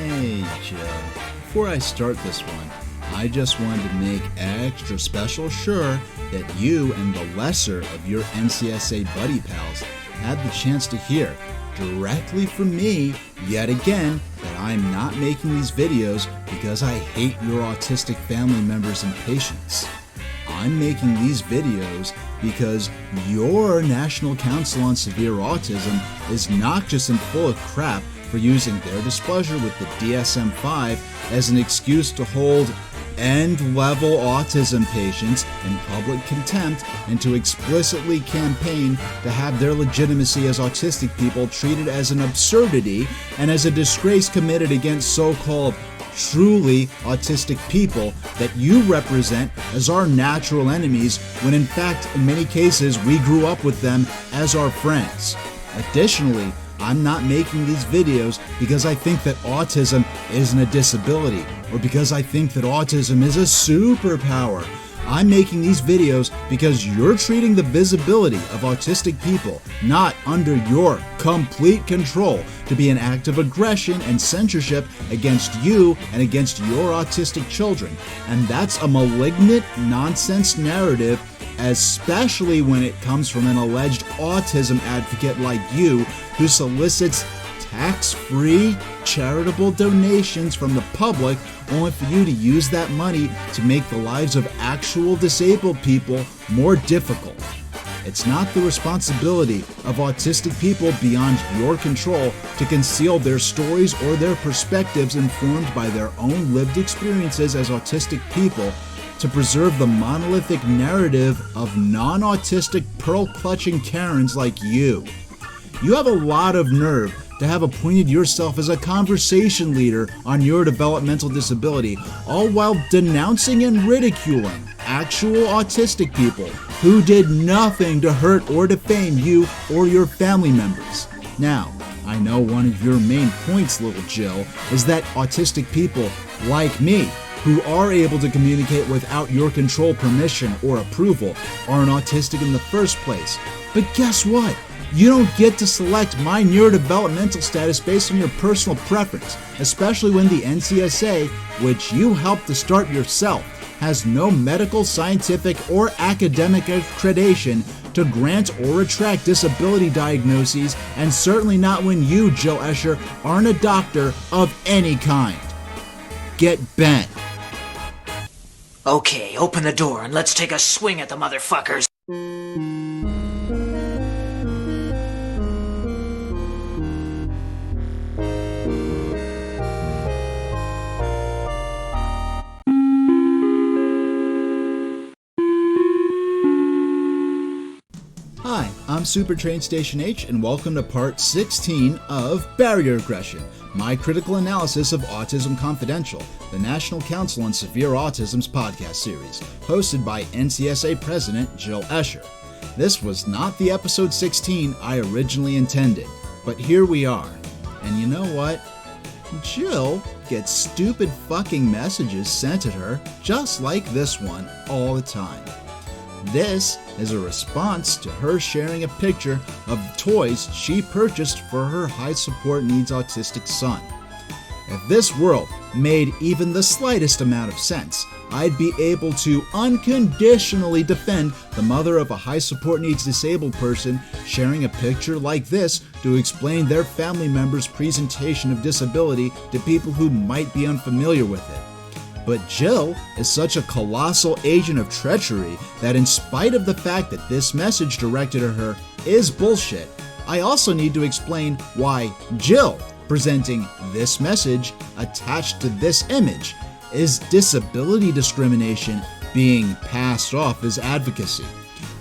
Hey Joe, before I start this one, I just wanted to make extra special sure that you and the lesser of your NCSA buddy pals had the chance to hear directly from me yet again that I'm not making these videos because I hate your autistic family members and patients. I'm making these videos because your National Council on Severe Autism is noxious and full of crap for using their displeasure with the DSM-5 as an excuse to hold end-level autism patients in public contempt and to explicitly campaign to have their legitimacy as autistic people treated as an absurdity and as a disgrace committed against so-called truly autistic people that you represent as our natural enemies when in fact in many cases we grew up with them as our friends. Additionally, I'm not making these videos because I think that autism isn't a disability or because I think that autism is a superpower. I'm making these videos because you're treating the visibility of autistic people not under your complete control to be an act of aggression and censorship against you and against your autistic children. And that's a malignant nonsense narrative, especially when it comes from an alleged autism advocate like you who solicits tax-free charitable donations from the public only for you to use that money to make the lives of actual disabled people more difficult. It's not the responsibility of autistic people beyond your control to conceal their stories or their perspectives informed by their own lived experiences as autistic people to preserve the monolithic narrative of non-autistic pearl-clutching Karens like you. You have a lot of nerve to have appointed yourself as a conversation leader on your developmental disability, all while denouncing and ridiculing actual autistic people who did nothing to hurt or defame you or your family members. Now, I know one of your main points, little Jill, is that autistic people like me, who are able to communicate without your control, permission, or approval, aren't autistic in the first place. But guess what? You don't get to select my neurodevelopmental status based on your personal preference, especially when the NCSA, which you helped to start yourself, has no medical, scientific, or academic accreditation to grant or retract disability diagnoses, and certainly not when you, Jill Escher, aren't a doctor of any kind. Get bent. Okay, open the door and let's take a swing at the motherfuckers. Hi, I'm Super Train Station H, and welcome to part 16 of Barrier Aggression, my critical analysis of Autism Confidential, the National Council on Severe Autism's podcast series, hosted by NCSA President Jill Escher. This was not the episode 16 I originally intended, but here we are. And you know what? Jill gets stupid fucking messages sent at her, just like this one, all the time. This is a response to her sharing a picture of toys she purchased for her high support needs autistic son. If this world made even the slightest amount of sense, I'd be able to unconditionally defend the mother of a high support needs disabled person sharing a picture like this to explain their family member's presentation of disability to people who might be unfamiliar with it. But Jill is such a colossal agent of treachery that in spite of the fact that this message directed at her is bullshit, I also need to explain why Jill presenting this message attached to this image is disability discrimination being passed off as advocacy.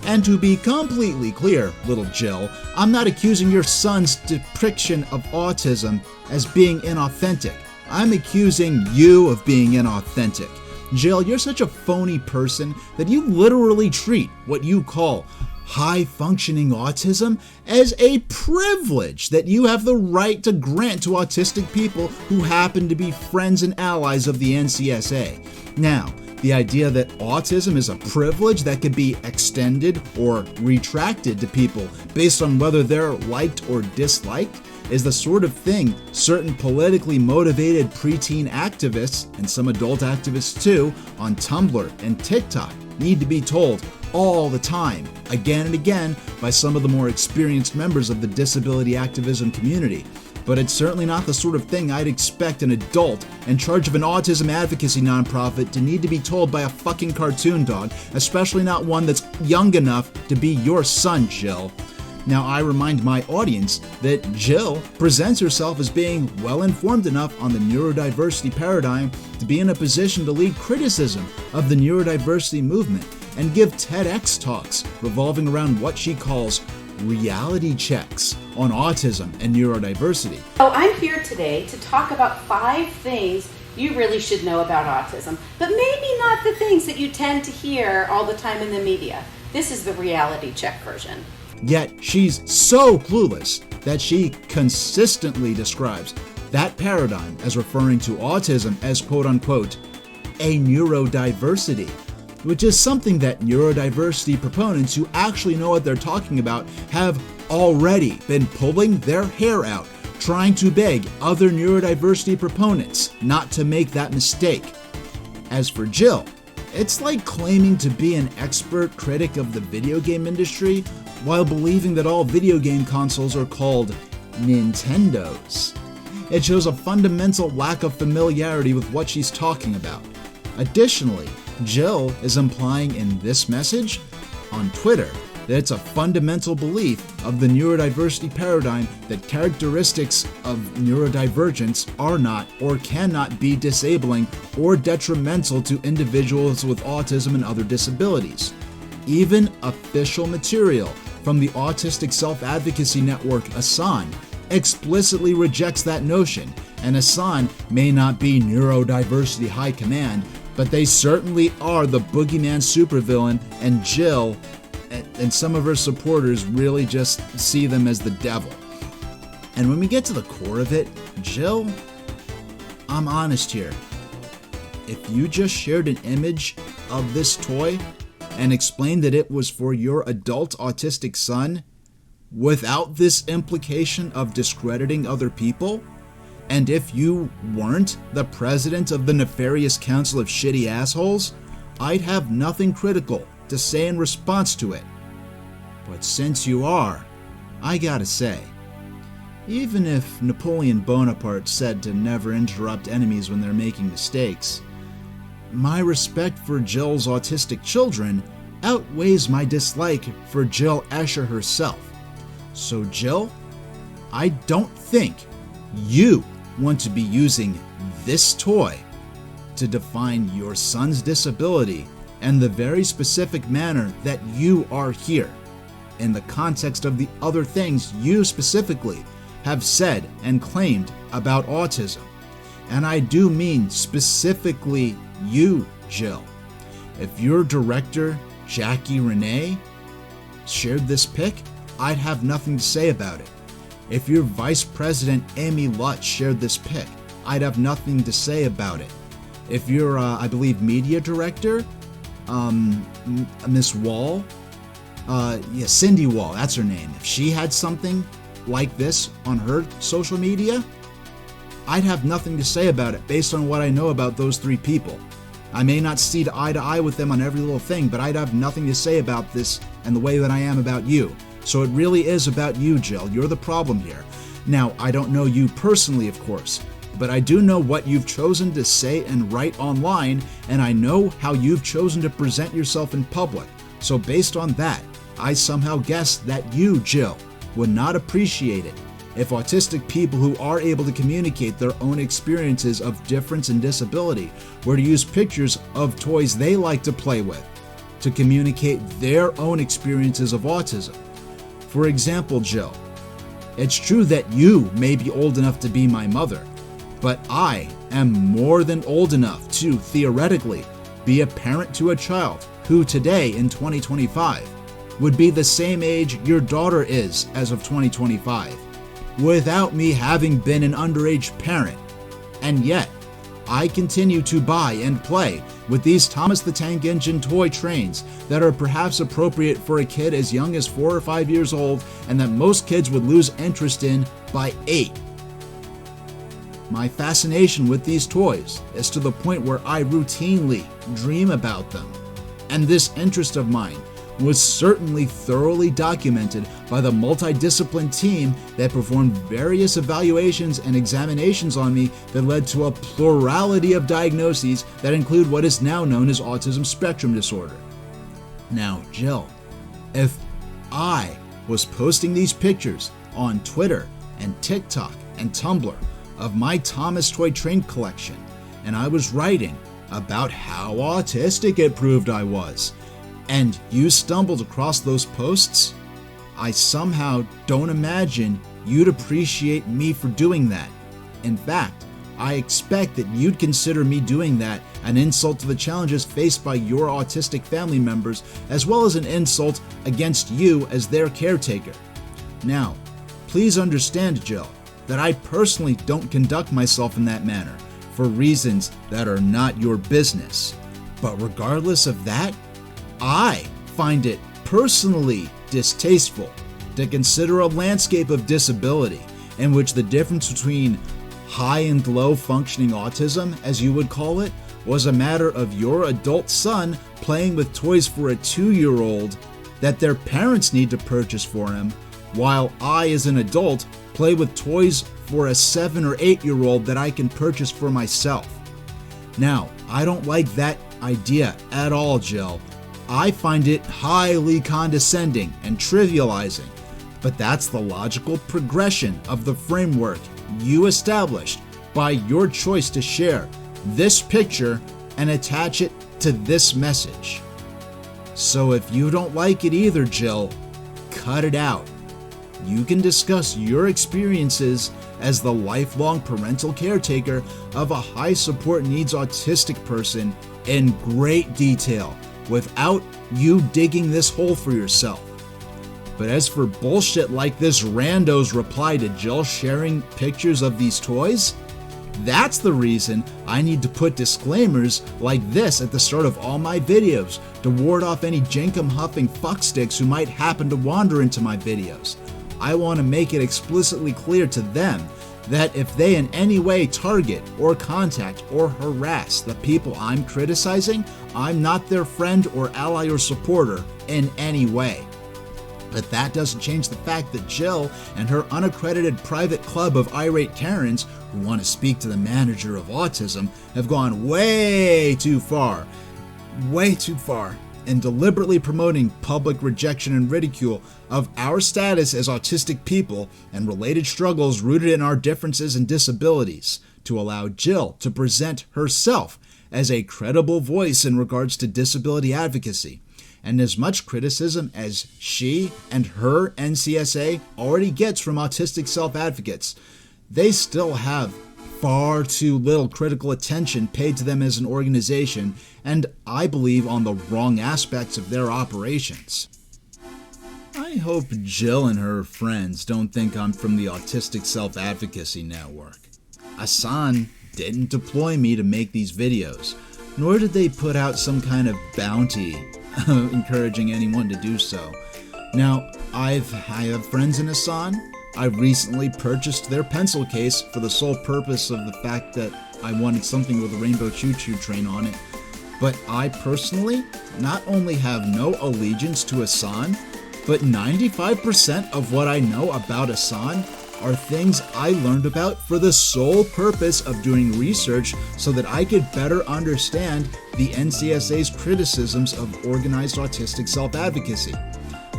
And to be completely clear, little Jill, I'm not accusing your son's depiction of autism as being inauthentic. I'm accusing you of being inauthentic. Jill, you're such a phony person that you literally treat what you call high-functioning autism as a privilege that you have the right to grant to autistic people who happen to be friends and allies of the NCSA. Now, the idea that autism is a privilege that could be extended or retracted to people based on whether they're liked or disliked, is the sort of thing certain politically motivated preteen activists, and some adult activists too, on Tumblr and TikTok need to be told all the time, again and again, by some of the more experienced members of the disability activism community. But it's certainly not the sort of thing I'd expect an adult in charge of an autism advocacy nonprofit to need to be told by a fucking cartoon dog, especially not one that's young enough to be your son, Jill. Now, I remind my audience that Jill presents herself as being well-informed enough on the neurodiversity paradigm to be in a position to lead criticism of the neurodiversity movement and give TEDx talks revolving around what she calls reality checks on autism and neurodiversity. So I'm here today to talk about 5 things you really should know about autism, but maybe not the things that you tend to hear all the time in the media. This is the reality check version. Yet she's so clueless that she consistently describes that paradigm as referring to autism as quote-unquote a neurodiversity, which is something that neurodiversity proponents who actually know what they're talking about have already been pulling their hair out, trying to beg other neurodiversity proponents not to make that mistake. As for Jill, it's like claiming to be an expert critic of the video game industry while believing that all video game consoles are called Nintendos. It shows a fundamental lack of familiarity with what she's talking about. Additionally, Jill is implying in this message on Twitter that it's a fundamental belief of the neurodiversity paradigm that characteristics of neurodivergence are not or cannot be disabling or detrimental to individuals with autism and other disabilities. Even official material from the Autistic Self-Advocacy Network, ASAN, explicitly rejects that notion, and ASAN may not be neurodiversity high command, but they certainly are the boogeyman supervillain, and Jill and some of her supporters really just see them as the devil. And when we get to the core of it, Jill, I'm honest here. If you just shared an image of this toy and explained that it was for your adult autistic son without this implication of discrediting other people, and if you weren't the president of the nefarious council of shitty assholes, I'd have nothing critical to say in response to it. But since you are, I gotta say, even if Napoleon Bonaparte said to never interrupt enemies when they're making mistakes, my respect for Jill's autistic children outweighs my dislike for Jill Escher herself. So Jill, I don't think you want to be using this toy to define your son's disability and the very specific manner that you are here, in the context of the other things you specifically have said and claimed about autism. And I do mean specifically you, Jill. If your director, Jackie Renee, shared this pic, I'd have nothing to say about it. If your vice president, Amy Lutz, shared this pic, I'd have nothing to say about it. If your, I believe, media director, Miss Wall, Cindy Wall, that's her name. If she had something like this on her social media, I'd have nothing to say about it based on what I know about those 3 people. I may not see eye to eye with them on every little thing, but I'd have nothing to say about this and the way that I am about you. So it really is about you, Jill. You're the problem here. Now, I don't know you personally, of course, but I do know what you've chosen to say and write online, and I know how you've chosen to present yourself in public. So based on that, I somehow guess that you, Jill, would not appreciate it if autistic people who are able to communicate their own experiences of difference and disability were to use pictures of toys they like to play with to communicate their own experiences of autism. For example, Jill, it's true that you may be old enough to be my mother, but I am more than old enough to, theoretically, be a parent to a child who today, in 2025, would be the same age your daughter is as of 2025, without me having been an underage parent. And yet, I continue to buy and play with these Thomas the Tank Engine toy trains that are perhaps appropriate for a kid as young as 4 or 5 years old and that most kids would lose interest in by 8. My fascination with these toys is to the point where I routinely dream about them. And this interest of mine was certainly thoroughly documented by the multidisciplined team that performed various evaluations and examinations on me that led to a plurality of diagnoses that include what is now known as autism spectrum disorder. Now, Jill, if I was posting these pictures on Twitter and TikTok and Tumblr of my Thomas toy train collection, and I was writing about how autistic it proved I was, and you stumbled across those posts, I somehow don't imagine you'd appreciate me for doing that. In fact, I expect that you'd consider me doing that an insult to the challenges faced by your autistic family members, as well as an insult against you as their caretaker. Now, please understand, Jill, that I personally don't conduct myself in that manner for reasons that are not your business. But regardless of that, I find it personally distasteful to consider a landscape of disability in which the difference between high and low functioning autism, as you would call it, was a matter of your adult son playing with toys for a 2-year-old that their parents need to purchase for him, while I, as an adult, play with toys for a 7 or 8-year-old that I can purchase for myself. Now, I don't like that idea at all, Jill. I find it highly condescending and trivializing, but that's the logical progression of the framework you established by your choice to share this picture and attach it to this message. So if you don't like it either, Jill, cut it out. You can discuss your experiences as the lifelong parental caretaker of a high support needs autistic person in great detail without you digging this hole for yourself. But as for bullshit like this rando's reply to Jill sharing pictures of these toys, that's the reason I need to put disclaimers like this at the start of all my videos to ward off any jenkem huffing fucksticks who might happen to wander into my videos. I want to make it explicitly clear to them that if they in any way target or contact or harass the people I'm criticizing, I'm not their friend or ally or supporter in any way. But that doesn't change the fact that Jill and her unaccredited private club of irate Karens who want to speak to the manager of autism have gone way too far in deliberately promoting public rejection and ridicule of our status as autistic people and related struggles rooted in our differences and disabilities to allow Jill to present herself as a credible voice in regards to disability advocacy. And as much criticism as she and her NCSA already gets from autistic self-advocates, they still have far too little critical attention paid to them as an organization, and I believe on the wrong aspects of their operations. I hope Jill and her friends don't think I'm from the Autistic Self-Advocacy Network. Asan didn't deploy me to make these videos, nor did they put out some kind of bounty encouraging anyone to do so. Now, I have friends in Asan. I recently purchased their pencil case for the sole purpose of the fact that I wanted something with a rainbow choo-choo train on it. But I personally not only have no allegiance to Asan, but 95% of what I know about Asan are things I learned about for the sole purpose of doing research so that I could better understand the NCSA's criticisms of organized autistic self-advocacy.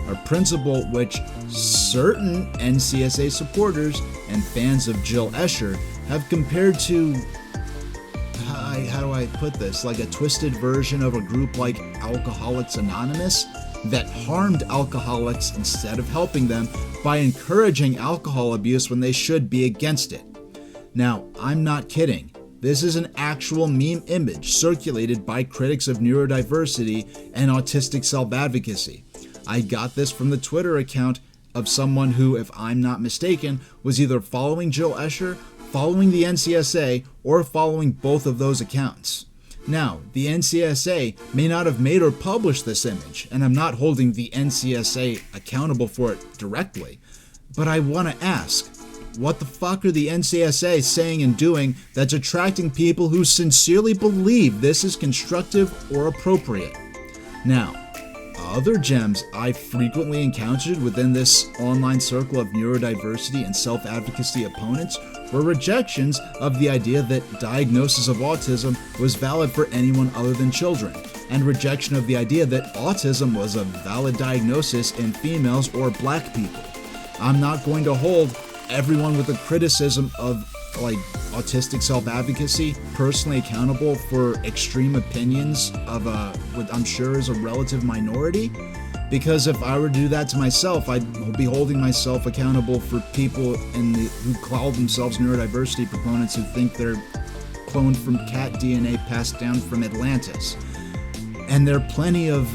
A principle which certain NCSA supporters and fans of Jill Escher have compared to, how do I put this, like a twisted version of a group like Alcoholics Anonymous that harmed alcoholics instead of helping them by encouraging alcohol abuse when they should be against it. Now, I'm not kidding. This is an actual meme image circulated by critics of neurodiversity and autistic self-advocacy. I got this from the Twitter account of someone who, if I'm not mistaken, was either following Jill Escher, following the NCSA or following both of those accounts. Now, the NCSA may not have made or published this image, and I'm not holding the NCSA accountable for it directly, but I want to ask, what the fuck are the NCSA saying and doing that's attracting people who sincerely believe this is constructive or appropriate? Now, other gems I frequently encountered within this online circle of neurodiversity and self-advocacy opponents were rejections of the idea that diagnosis of autism was valid for anyone other than children, and rejection of the idea that autism was a valid diagnosis in females or black people. I'm not going to hold everyone with a criticism of autistic self-advocacy personally accountable for extreme opinions of what I'm sure is a relative minority, because if I were to do that to myself, I'd be holding myself accountable for people who call themselves neurodiversity proponents who think they're cloned from cat DNA passed down from Atlantis. And there are plenty of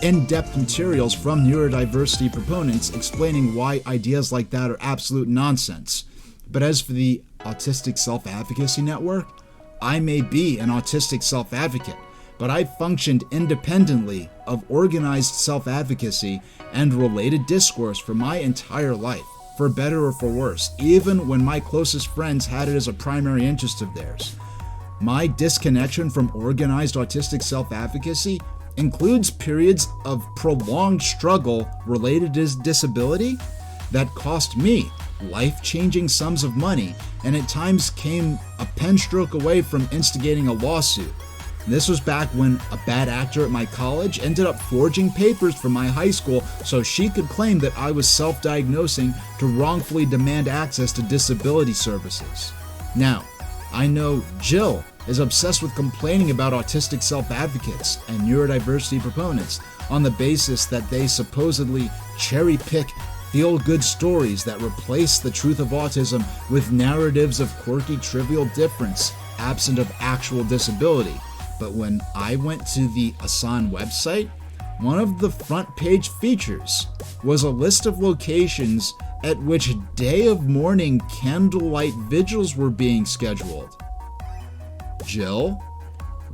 in-depth materials from neurodiversity proponents explaining why ideas like that are absolute nonsense. But as for the Autistic Self-Advocacy Network, I may be an autistic self-advocate, but I've functioned independently of organized self-advocacy and related discourse for my entire life, for better or for worse, even when my closest friends had it as a primary interest of theirs. My disconnection from organized autistic self-advocacy includes periods of prolonged struggle related to disability that cost me life-changing sums of money, and at times came a pen stroke away from instigating a lawsuit. This was back when a bad actor at my college ended up forging papers from my high school so she could claim that I was self-diagnosing to wrongfully demand access to disability services. Now, I know Jill is obsessed with complaining about autistic self-advocates and neurodiversity proponents on the basis that they supposedly cherry-pick feel-good stories that replace the truth of autism with narratives of quirky, trivial difference, absent of actual disability. But when I went to the Asan website, one of the front page features was a list of locations at which day of mourning candlelight vigils were being scheduled. Jill,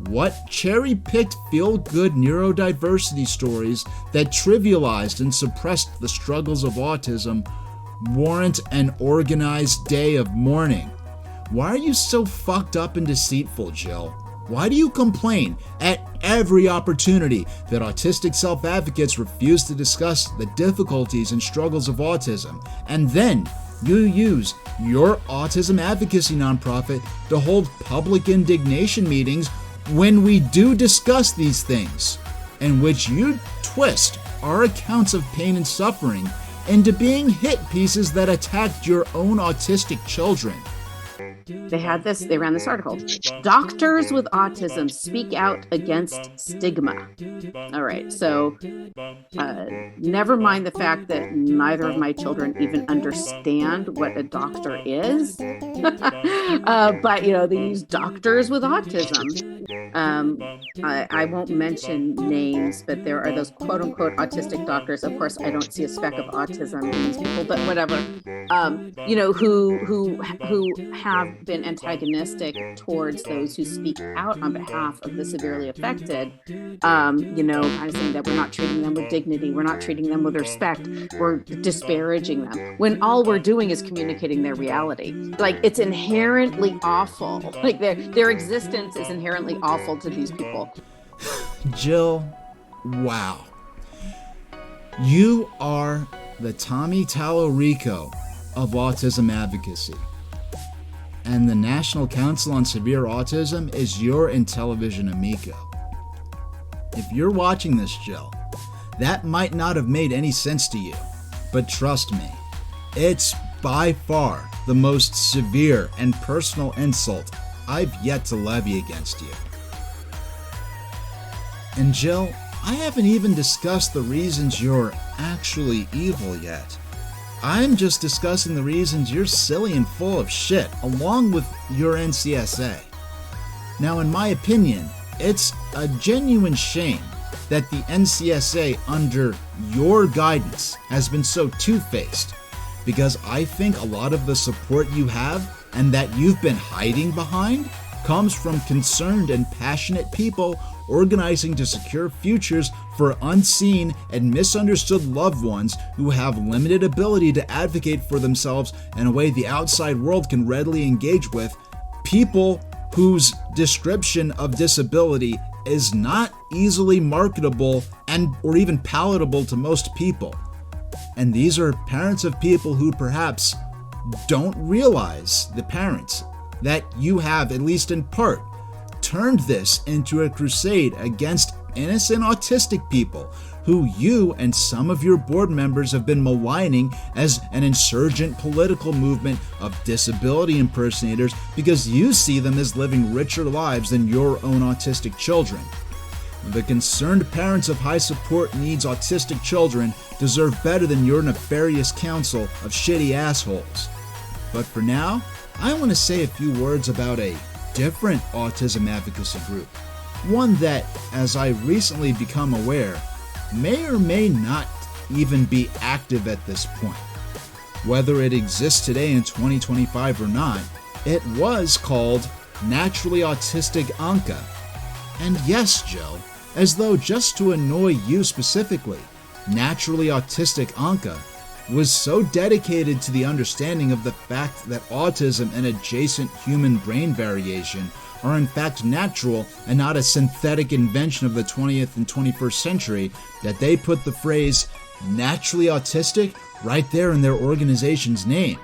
what cherry-picked feel-good neurodiversity stories that trivialized and suppressed the struggles of autism warrant an organized day of mourning? Why are you so fucked up and deceitful, Jill? Why do you complain at every opportunity that autistic self-advocates refuse to discuss the difficulties and struggles of autism, and then you use your autism advocacy nonprofit to hold public indignation meetings when we do discuss these things, in which you twist our accounts of pain and suffering into being hit pieces that attacked your own autistic children? They ran this article. Doctors with autism speak out against stigma. All right, so never mind the fact that neither of my children even understand what a doctor is. But, they use doctors with autism. I won't mention names, but there are those quote unquote autistic doctors. Of course, I don't see a speck of autism in these people, but whatever, who have been antagonistic towards those who speak out on behalf of the severely affected, kind of saying that we're not treating them with dignity, we're not treating them with respect, we're disparaging them, when all we're doing is communicating their reality. Like, it's inherently awful. Like, their existence is inherently awful to these people. Jill, wow. You are the Tommy Tallarico of autism advocacy. And the National Council on Severe Autism is your Intellivision amigo. If you're watching this, Jill, that might not have made any sense to you, but trust me, it's by far the most severe and personal insult I've yet to levy against you. And Jill, I haven't even discussed the reasons you're actually evil yet. I'm just discussing the reasons you're silly and full of shit, along with your NCSA. Now, in my opinion, it's a genuine shame that the NCSA, under your guidance, has been so two-faced, because I think a lot of the support you have and that you've been hiding behind comes from concerned and passionate people organizing to secure futures for unseen and misunderstood loved ones who have limited ability to advocate for themselves in a way the outside world can readily engage with, people whose description of disability is not easily marketable or even palatable to most people. And these are parents of people who perhaps don't realize, the parents, that you have, at least in part, turned this into a crusade against innocent autistic people who you and some of your board members have been maligning as an insurgent political movement of disability impersonators because you see them as living richer lives than your own autistic children. The concerned parents of high support needs autistic children deserve better than your nefarious council of shitty assholes. But for now, I want to say a few words about a different autism advocacy group, one that, as I recently become aware, may or may not even be active at this point. Whether it exists today in 2025 or not, it was called Naturally Autistic Anka. And yes, Jill, as though just to annoy you specifically, Naturally Autistic Anka was so dedicated to the understanding of the fact that autism and adjacent human brain variation are in fact natural and not a synthetic invention of the 20th and 21st century that they put the phrase naturally autistic right there in their organization's name.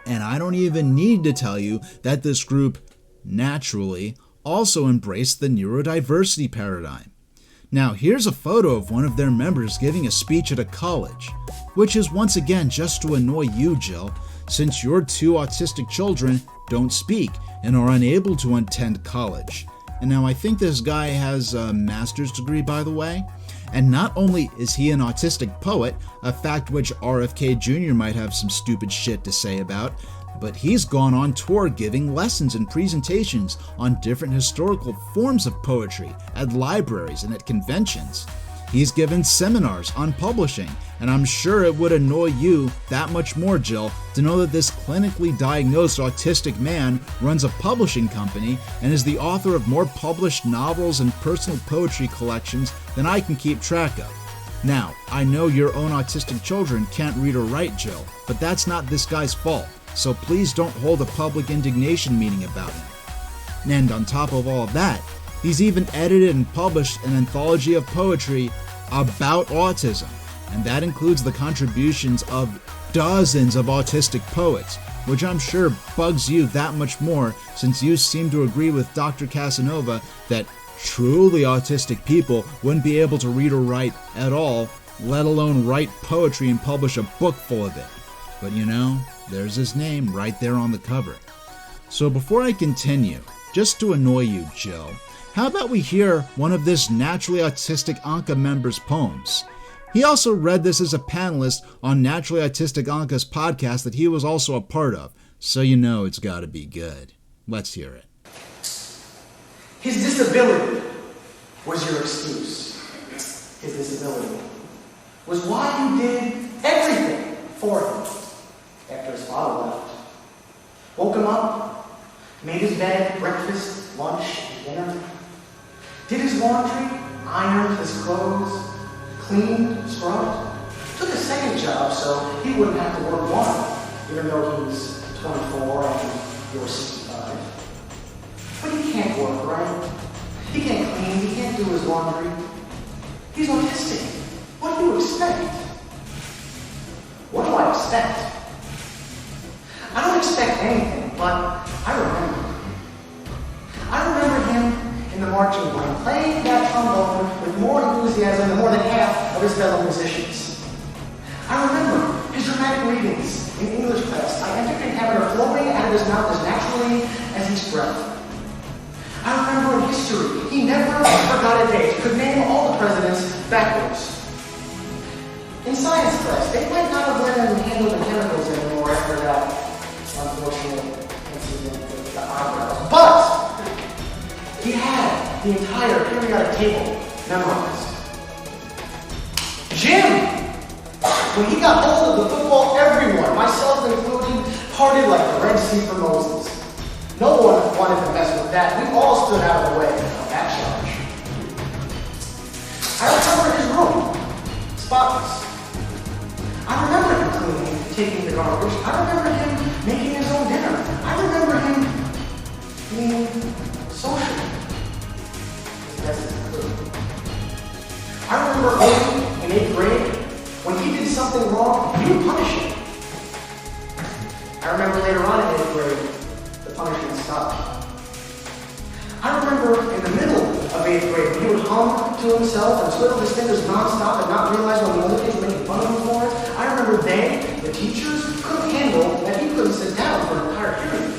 And I don't even need to tell you that this group, naturally, also embraced the neurodiversity paradigm. Now, here's a photo of one of their members giving a speech at a college, which is once again just to annoy you, Jill, since your two autistic children don't speak and are unable to attend college. And now I think this guy has a master's degree, by the way. And not only is he an autistic poet, a fact which RFK Jr. might have some stupid shit to say about, but he's gone on tour giving lessons and presentations on different historical forms of poetry at libraries and at conventions. He's given seminars on publishing, and I'm sure it would annoy you that much more, Jill, to know that this clinically diagnosed autistic man runs a publishing company and is the author of more published novels and personal poetry collections than I can keep track of. Now, I know your own autistic children can't read or write, Jill, but that's not this guy's fault, so please don't hold a public indignation meeting about him. And on top of all of that, he's even edited and published an anthology of poetry about autism, and that includes the contributions of dozens of autistic poets, which I'm sure bugs you that much more since you seem to agree with Dr. Casanova that truly autistic people wouldn't be able to read or write at all, let alone write poetry and publish a book full of it. But you know, there's his name right there on the cover. So before I continue, just to annoy you, Jill, how about we hear one of this Naturally Autistic Anka member's poems? He also read this as a panelist on Naturally Autistic Anka's podcast that he was also a part of, so you know it's gotta be good. Let's hear it. His disability was your excuse. His disability was why you did everything for him after his father left. Woke him up, made his bed, breakfast, lunch, and dinner. Did his laundry, ironed his clothes, cleaned, scrubbed. Took a second job so he wouldn't have to work one, even though he was 24 and you were 65. But he can't work, right? He can't clean, he can't do his laundry. He's autistic. What do you expect? What do I expect? I don't expect anything, but I remember. I remember him in the marching band, playing that trombone with more enthusiasm than more than half of his fellow musicians. I remember his dramatic readings in English class. I entered having her flowing out of his mouth as naturally as each breath. I remember in history, he never forgot a date, could name all the presidents backwards. In science class, they might not have let him handle the chemicals anymore after that unfortunate incident with the eyebrows. But he had the entire periodic table memorized. Jim! When he got hold of the football, everyone, myself included, parted like the Red Sea for Moses. No one wanted to mess with that. We all stood out of the way of that charge. I remember his room, spotless. I remember him cleaning, taking the garbage. I remember him making his own dinner. I remember him being social. That's true. I remember early in 8th grade, when he did something wrong, you would punish him. I remember later on in 8th grade, the punishment stopped. I remember in the middle of 8th grade, he would hum to himself and twiddle his fingers nonstop and not realize when the other kids were making fun of him for it. I remember they, the teachers, couldn't handle that he couldn't sit down for an entire period.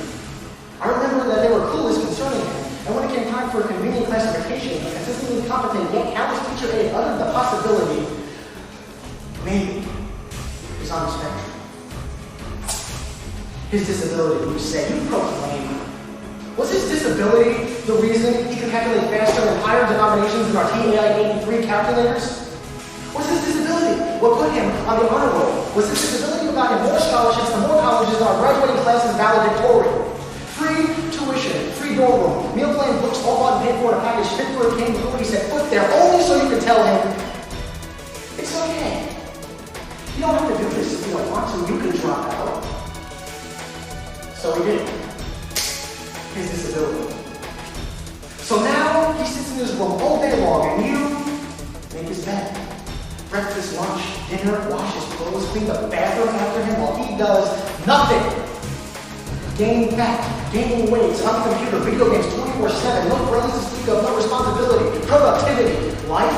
I remember that they were clueless concerning him, and when it came time for a convenient classification, a consistently competent yet callous teacher aide uttered the possibility, maybe he's on the spectrum. His disability, you say, you proclaim. Was his disability the reason he could calculate faster than higher denominations in our TAI-83 calculators? Was his disability what put him on the honor roll? Was his disability what got him more scholarships and more colleges than our graduating classes valedictorian? Free tuition, free dorm room, meal plan books, all bought and paid for in a package fit for a king before he set foot there, only so you could tell him, it's okay. You don't have to do this if you don't want to. You can drop out. So he did. His disability. So now he sits in his room all day long and you make his bed. Breakfast, lunch, dinner, wash his clothes, clean the bathroom after him while he does nothing. Gaining fat, gaining weight on the computer, video games 24/7, no friends to speak of, no responsibility, productivity, life,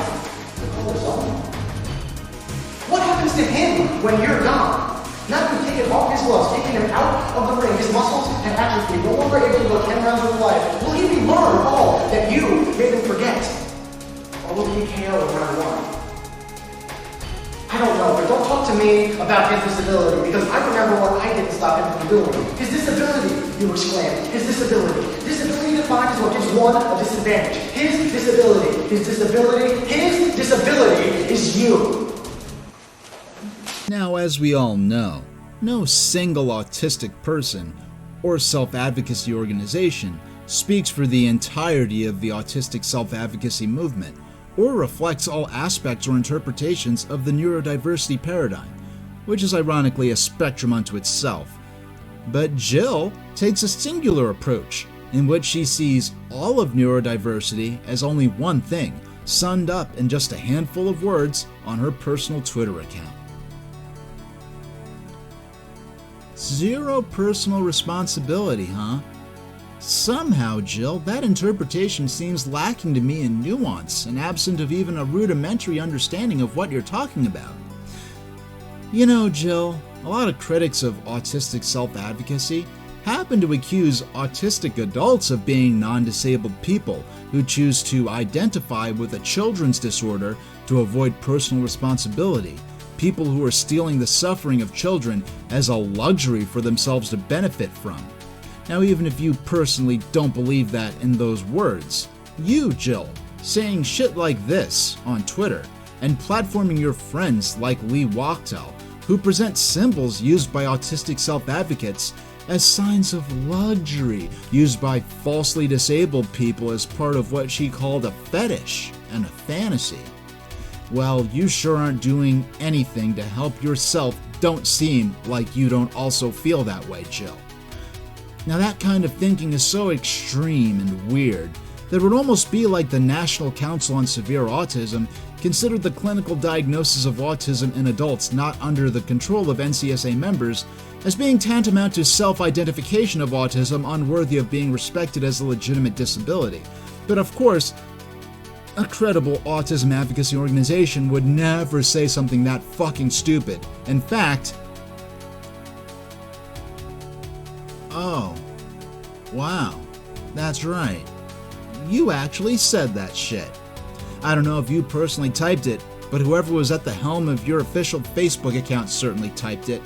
the color's own. What happens to him when you're gone? Not even taking off his gloves, taking him out of the ring, his muscles have atrophied, no longer able to go 10 rounds of life. Will he relearn all that you made him forget? Or will he KO in round 1? I don't know, but don't talk to me about his disability, because I remember what I didn't stop him from doing. His disability, you exclaimed. His disability. Disability defined is what gives one a disadvantage. His disability. His disability. His disability is you. Now, as we all know, no single autistic person or self-advocacy organization speaks for the entirety of the autistic self-advocacy movement, or reflects all aspects or interpretations of the neurodiversity paradigm, which is ironically a spectrum unto itself. But Jill takes a singular approach, in which she sees all of neurodiversity as only one thing, summed up in just a handful of words on her personal Twitter account. Zero personal responsibility, huh? Somehow, Jill, that interpretation seems lacking to me in nuance and absent of even a rudimentary understanding of what you're talking about. You know, Jill, a lot of critics of autistic self-advocacy happen to accuse autistic adults of being non-disabled people who choose to identify with a children's disorder to avoid personal responsibility. People who are stealing the suffering of children as a luxury for themselves to benefit from. Now, even if you personally don't believe that in those words, you, Jill, saying shit like this on Twitter and platforming your friends like Lee Wachtel, who present symbols used by autistic self-advocates as signs of luxury used by falsely disabled people as part of what she called a fetish and a fantasy. Well, you sure aren't doing anything to help yourself don't seem like you don't also feel that way, Jill. Now that kind of thinking is so extreme and weird that it would almost be like the National Council on Severe Autism considered the clinical diagnosis of autism in adults not under the control of NCSA members as being tantamount to self-identification of autism unworthy of being respected as a legitimate disability. But of course, a credible autism advocacy organization would never say something that fucking stupid. In fact, oh, wow, that's right. You actually said that shit. I don't know if you personally typed it, but whoever was at the helm of your official Facebook account certainly typed it.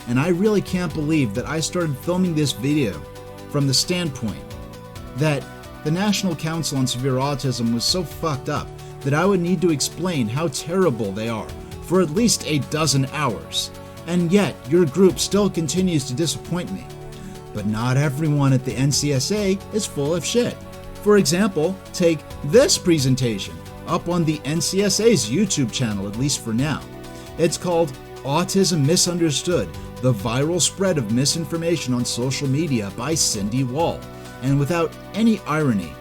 And I really can't believe that I started filming this video from the standpoint that the National Council on Severe Autism was so fucked up that I would need to explain how terrible they are for at least a dozen hours. and yet your group still continues to disappoint me. But not everyone at the NCSA is full of shit. For example, take this presentation up on the NCSA's YouTube channel, at least for now. It's called Autism Misunderstood, the Viral Spread of Misinformation on Social Media by Cindy Wall. And without any irony,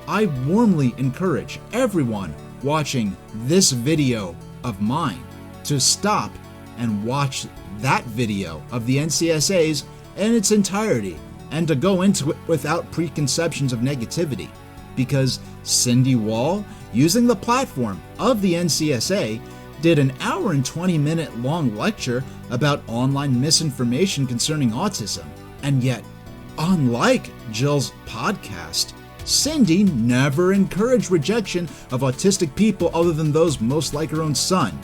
I warmly encourage everyone watching this video of mine to stop and watch that video of the NCSA's in its entirety and to go into it without preconceptions of negativity, because Cindy Wall, using the platform of the NCSA, did an hour and 20-minute long lecture about online misinformation concerning autism. And yet, unlike Jill's podcast, Cindy never encouraged rejection of autistic people other than those most like her own son.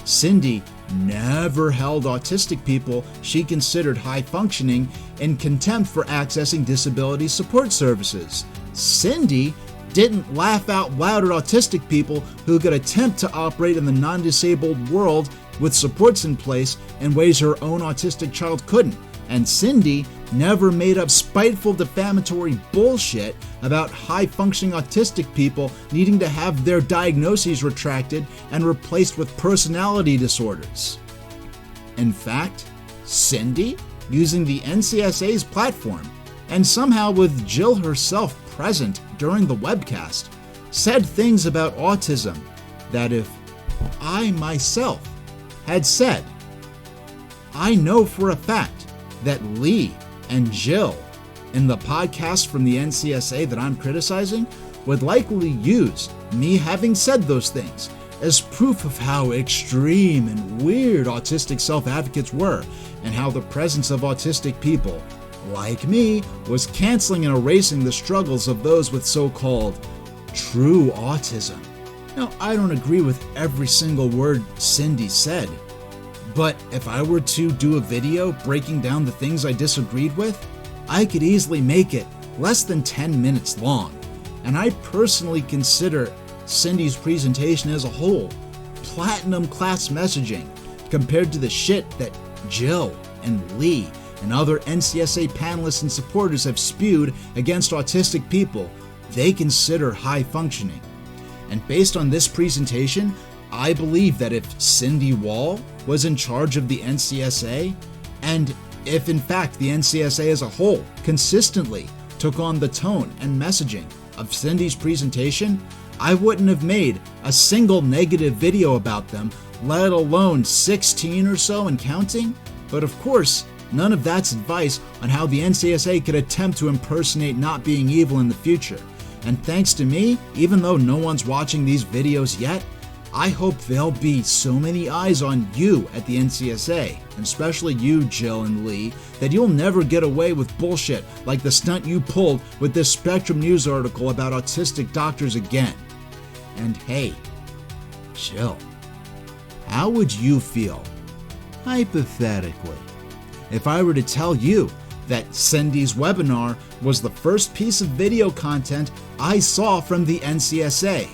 Cindy never held autistic people she considered high-functioning in contempt for accessing disability support services. Cindy didn't laugh out loud at autistic people who could attempt to operate in the non-disabled world with supports in place in ways her own autistic child couldn't. And Cindy never made up spiteful defamatory bullshit about high-functioning autistic people needing to have their diagnoses retracted and replaced with personality disorders. In fact, Cindy, using the NCSA's platform, and somehow with Jill herself present during the webcast, said things about autism that if I myself had said, I know for a fact that Lee and Jill in the podcast from the NCSA that I'm criticizing would likely use me having said those things as proof of how extreme and weird autistic self-advocates were, and how the presence of autistic people like me was canceling and erasing the struggles of those with so-called true autism. Now, I don't agree with every single word Cindy said, but if I were to do a video breaking down the things I disagreed with, I could easily make it less than 10 minutes long. And I personally consider Cindy's presentation as a whole platinum class messaging compared to the shit that Jill and Lee and other NCSA panelists and supporters have spewed against autistic people they consider high functioning. And based on this presentation, I believe that if Cindy Wall was in charge of the NCSA, and if in fact the NCSA as a whole consistently took on the tone and messaging of Cindy's presentation, I wouldn't have made a single negative video about them, let alone 16 or so and counting. But of course, none of that's advice on how the NCSA could attempt to impersonate not being evil in the future. And thanks to me, even though no one's watching these videos yet, I hope there'll be so many eyes on you at the NCSA, and especially you, Jill and Lee, that you'll never get away with bullshit like the stunt you pulled with this Spectrum News article about autistic doctors again. And hey, Jill, how would you feel, hypothetically, if I were to tell you that Cindy's webinar was the first piece of video content I saw from the NCSA,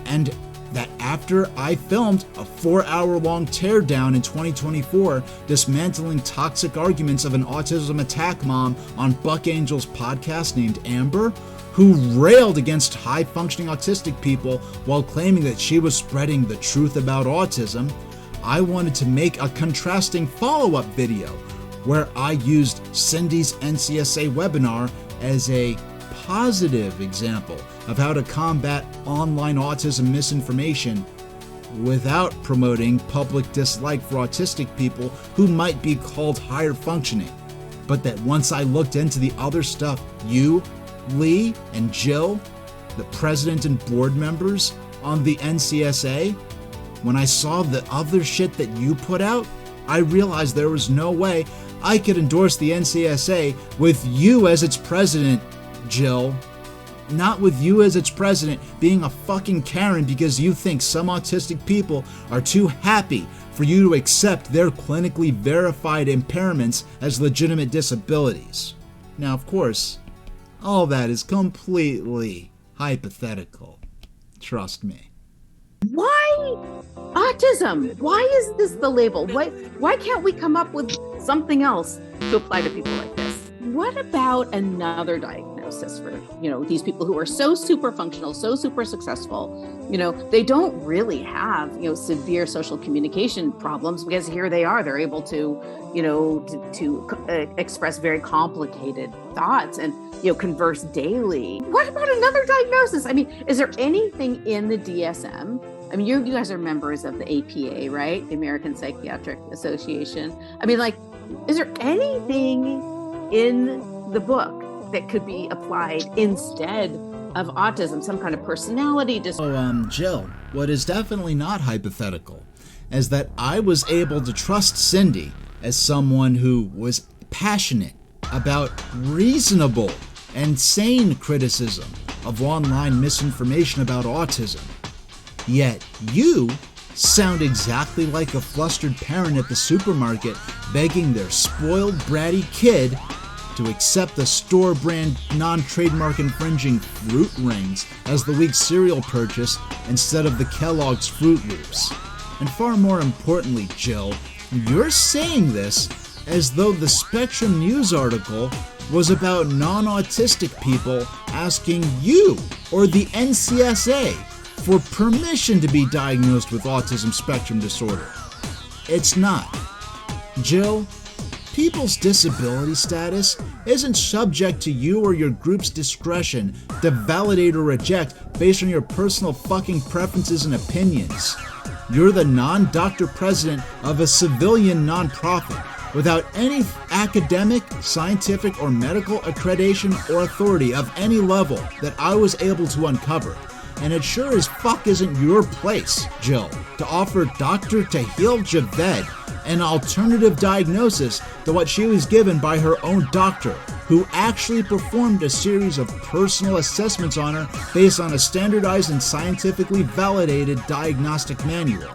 and that after I filmed a 4-hour-long teardown in 2024 dismantling toxic arguments of an autism attack mom on Buck Angel's podcast named Amber, who railed against high-functioning autistic people while claiming that she was spreading the truth about autism, I wanted to make a contrasting follow-up video where I used Cindy's NCSA webinar as a positive example of how to combat online autism misinformation without promoting public dislike for autistic people who might be called higher functioning. But that once I looked into the other stuff you, Lee, and Jill, the president and board members on the NCSA, when I saw the other shit that you put out, I realized there was no way I could endorse the NCSA with you as its president, Jill. Not with you as its president being a fucking Karen because you think some autistic people are too happy for you to accept their clinically verified impairments as legitimate disabilities. Now, of course, all that is completely hypothetical. Trust me. Why autism? Why is this the label? Why can't we come up with something else to apply to people like this? What about another diagnosis for, these people who are so super functional, so super successful? They don't really have, severe social communication problems, because here they are, they're able to, to express very complicated thoughts and, converse daily. What about another diagnosis? I mean, is there anything in the DSM? I mean, you guys are members of the APA, right? The American Psychiatric Association. I mean, is there anything in the book that could be applied instead of autism, some kind of personality disorder? Jill, what is definitely not hypothetical is that I was able to trust Cindy as someone who was passionate about reasonable and sane criticism of online misinformation about autism. Yet you sound exactly like a flustered parent at the supermarket begging their spoiled, bratty kid to accept the store brand, non-trademark infringing Fruit Rings as the week's cereal purchase instead of the Kellogg's Fruit Loops. And far more importantly, Jill, you're saying this as though the Spectrum News article was about non-autistic people asking you or the NCSA for permission to be diagnosed with autism spectrum disorder. It's not. Jill, people's disability status isn't subject to you or your group's discretion to validate or reject based on your personal fucking preferences and opinions. You're the non-doctor president of a civilian nonprofit without any academic, scientific, or medical accreditation or authority of any level that I was able to uncover. And it sure as fuck isn't your place, Jill, to offer Dr. Tahil Javed an alternative diagnosis to what she was given by her own doctor, who actually performed a series of personal assessments on her based on a standardized and scientifically validated diagnostic manual.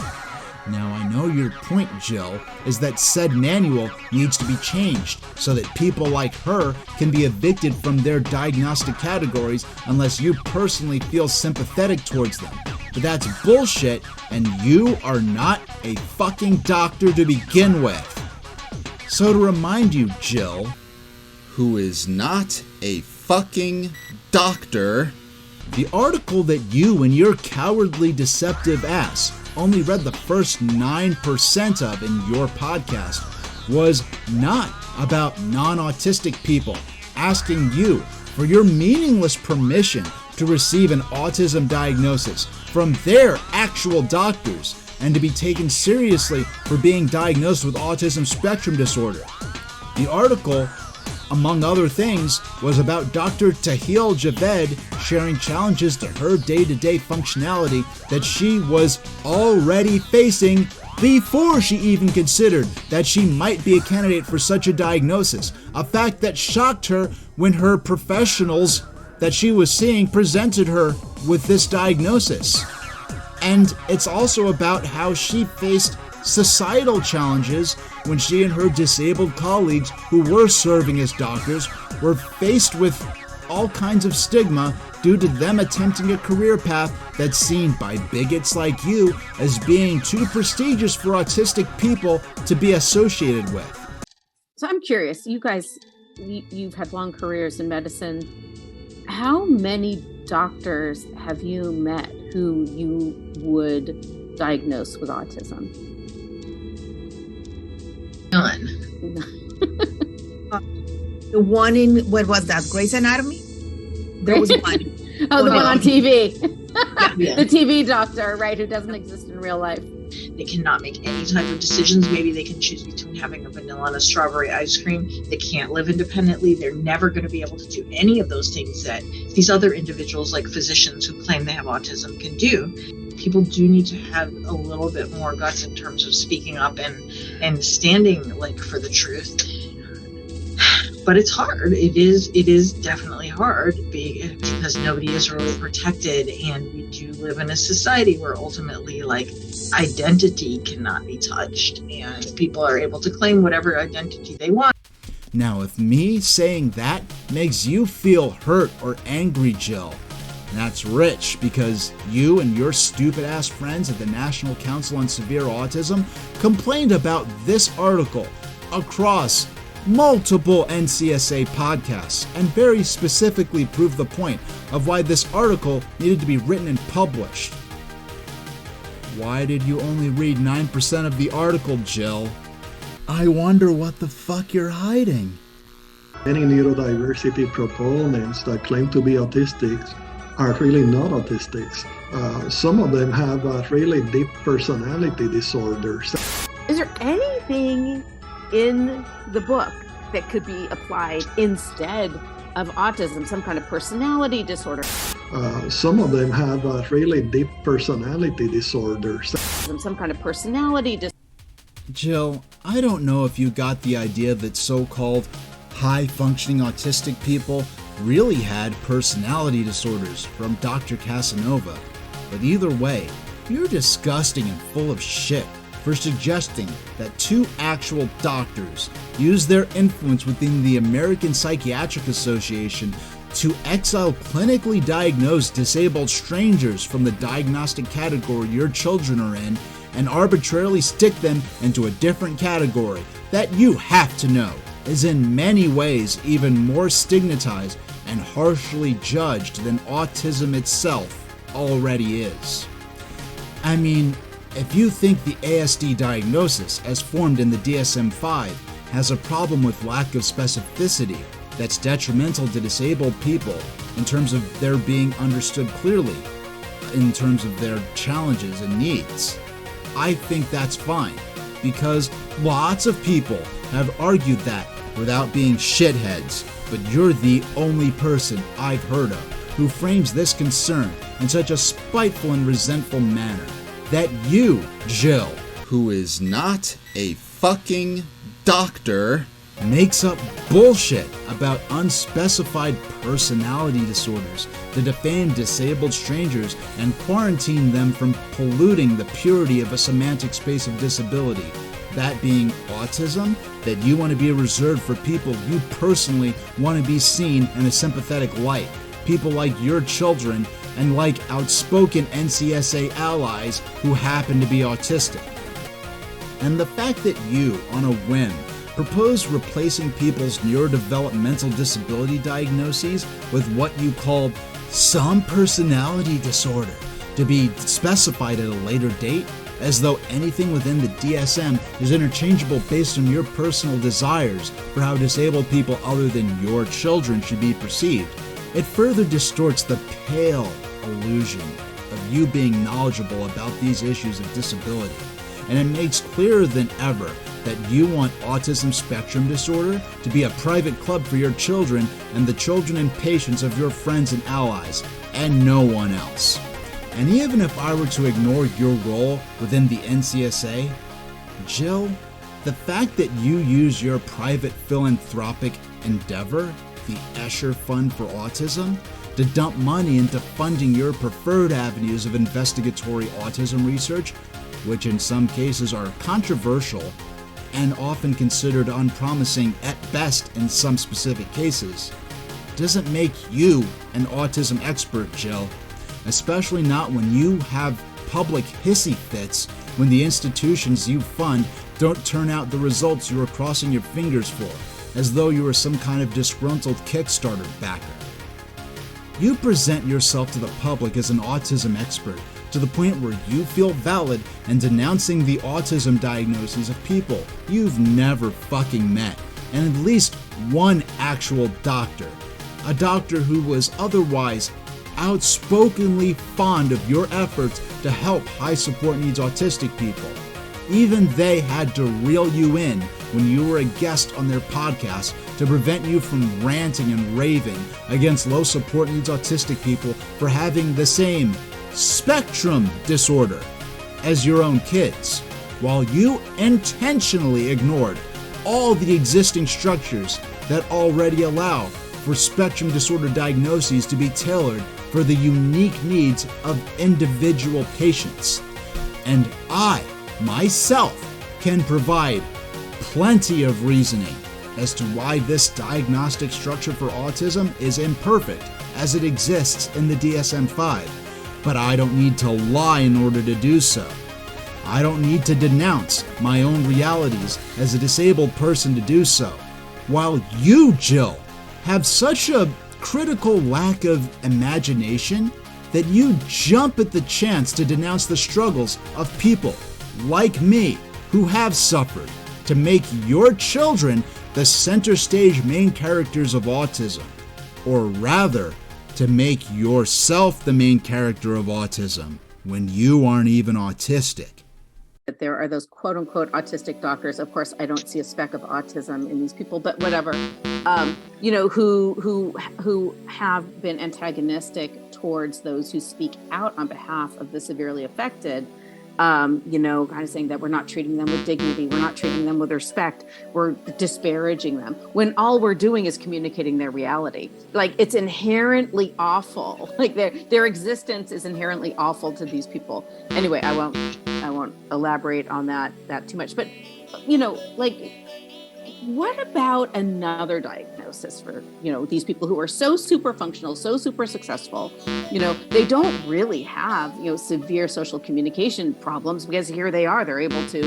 Now, I know your point, Jill, is that said manual needs to be changed so that people like her can be evicted from their diagnostic categories unless you personally feel sympathetic towards them. But that's bullshit, and you are not a fucking doctor to begin with. So to remind you, Jill, who is not a fucking doctor, the article that you and your cowardly, deceptive ass only read the first 9% of in your podcast was not about non-autistic people asking you for your meaningless permission to receive an autism diagnosis from their actual doctors and to be taken seriously for being diagnosed with autism spectrum disorder. The article, among other things, was about Dr. Tahil Javed sharing challenges to her day-to-day functionality that she was already facing before she even considered that she might be a candidate for such a diagnosis, a fact that shocked her when her professionals that she was seeing presented her with this diagnosis. And it's also about how she faced societal challenges when she and her disabled colleagues who were serving as doctors were faced with all kinds of stigma due to them attempting a career path that's seen by bigots like you as being too prestigious for autistic people to be associated with. So I'm curious, you guys, you've had long careers in medicine. How many doctors have you met who you would diagnose with autism? None. The one in, what was that, Grey's Anatomy? There was one. The one on TV. Yeah. The TV doctor, right, who doesn't exist in real life. They cannot make any type of decisions. Maybe they can choose between having a vanilla and a strawberry ice cream. They can't live independently. They're never going to be able to do any of those things that these other individuals, like physicians who claim they have autism, can do. People do need to have a little bit more guts in terms of speaking up and standing for the truth. But it's hard. It is definitely hard because nobody is really protected, and we do live in a society where ultimately identity cannot be touched, and people are able to claim whatever identity they want. Now, if me saying that makes you feel hurt or angry, Jill, And that's rich because you and your stupid-ass friends at the National Council on Severe Autism complained about this article across multiple NCSA podcasts and very specifically proved the point of why this article needed to be written and published. Why did you only read 9% of the article, Jill? I wonder what the fuck you're hiding. Many neurodiversity proponents that claim to be autistics are really not autistics. Some of them have really deep personality disorders. Is there anything in the book that could be applied instead of autism, some kind of personality disorder? Some of them have really deep personality disorders. Some kind of personality disorder. Jill, I don't know if you got the idea that so-called high-functioning autistic people really had personality disorders from Dr. Casanova, but either way, you're disgusting and full of shit for suggesting that two actual doctors used their influence within the American Psychiatric Association to exile clinically diagnosed disabled strangers from the diagnostic category your children are in and arbitrarily stick them into a different category that you have to know is in many ways even more stigmatized and harshly judged than autism itself already is. I mean, if you think the ASD diagnosis, as formed in the DSM-5, has a problem with lack of specificity that's detrimental to disabled people in terms of their being understood clearly, in terms of their challenges and needs, I think that's fine, because lots of people have argued that without being shitheads, but you're the only person I've heard of who frames this concern in such a spiteful and resentful manner. That you, Jill, who is not a fucking doctor, makes up bullshit about unspecified personality disorders to defame disabled strangers and quarantine them from polluting the purity of a semantic space of disability, that being autism, that you want to be reserved for people you personally want to be seen in a sympathetic light, people like your children and like outspoken NCSA allies who happen to be autistic. And the fact that you, on a whim, propose replacing people's neurodevelopmental disability diagnoses with what you called some personality disorder to be specified at a later date, as though anything within the DSM is interchangeable based on your personal desires for how disabled people other than your children should be perceived, it further distorts the pale illusion of you being knowledgeable about these issues of disability, and it makes clearer than ever that you want autism spectrum disorder to be a private club for your children and the children and patients of your friends and allies, and no one else. And even if I were to ignore your role within the NCSA, Jill, the fact that you use your private philanthropic endeavor, the Escher Fund for Autism, to dump money into funding your preferred avenues of investigatory autism research, which in some cases are controversial and often considered unpromising at best in some specific cases, doesn't make you an autism expert, Jill, especially not when you have public hissy fits when the institutions you fund don't turn out the results you are crossing your fingers for, as though you were some kind of disgruntled Kickstarter backer. You present yourself to the public as an autism expert to the point where you feel valid in denouncing the autism diagnoses of people you've never fucking met, and at least one actual doctor, a doctor who was otherwise outspokenly fond of your efforts to help high support needs autistic people. Even they had to reel you in when you were a guest on their podcast to prevent you from ranting and raving against low support needs autistic people for having the same spectrum disorder as your own kids, while you intentionally ignored all the existing structures that already allow for spectrum disorder diagnoses to be tailored for the unique needs of individual patients. And I, myself, can provide plenty of reasoning as to why this diagnostic structure for autism is imperfect as it exists in the DSM-5, but I don't need to lie in order to do so. I don't need to denounce my own realities as a disabled person to do so. While you, Jill, have such a critical lack of imagination that you jump at the chance to denounce the struggles of people like me who have suffered, to make your children the center stage main characters of autism, or rather, to make yourself the main character of autism when you aren't even autistic. There are those quote unquote autistic doctors. Of course, I don't see a speck of autism in these people, but whatever, who have been antagonistic towards those who speak out on behalf of the severely affected. Kind of saying that we're not treating them with dignity, we're not treating them with respect, we're disparaging them, when all we're doing is communicating their reality. Like, it's inherently awful. Like, their existence is inherently awful to these people. Anyway, I won't elaborate on that too much. But, what about another diagnosis for, these people who are so super functional, so super successful? They don't really have, severe social communication problems, because here they are, they're able to,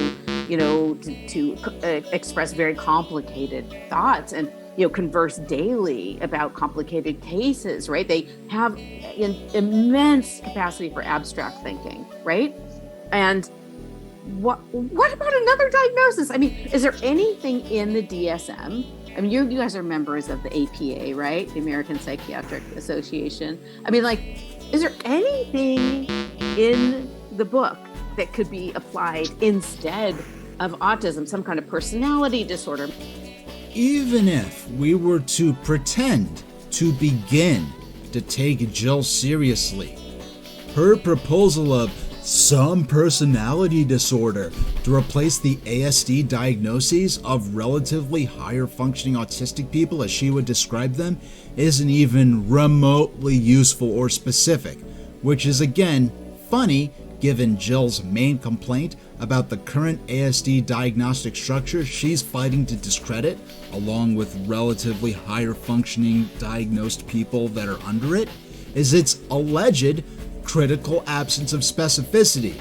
to express very complicated thoughts and, converse daily about complicated cases, right? They have an immense capacity for abstract thinking, right? And what about another diagnosis? I mean, is there anything in the DSM? I mean, you guys are members of the APA, right? The American Psychiatric Association. I mean, is there anything in the book that could be applied instead of autism, some kind of personality disorder? Even if we were to pretend to begin to take Jill seriously, her proposal of some personality disorder to replace the ASD diagnoses of relatively higher functioning autistic people, as she would describe them, isn't even remotely useful or specific, which is again funny given Jill's main complaint about the current ASD diagnostic structure she's fighting to discredit, along with relatively higher functioning diagnosed people that are under it, is its alleged critical absence of specificity,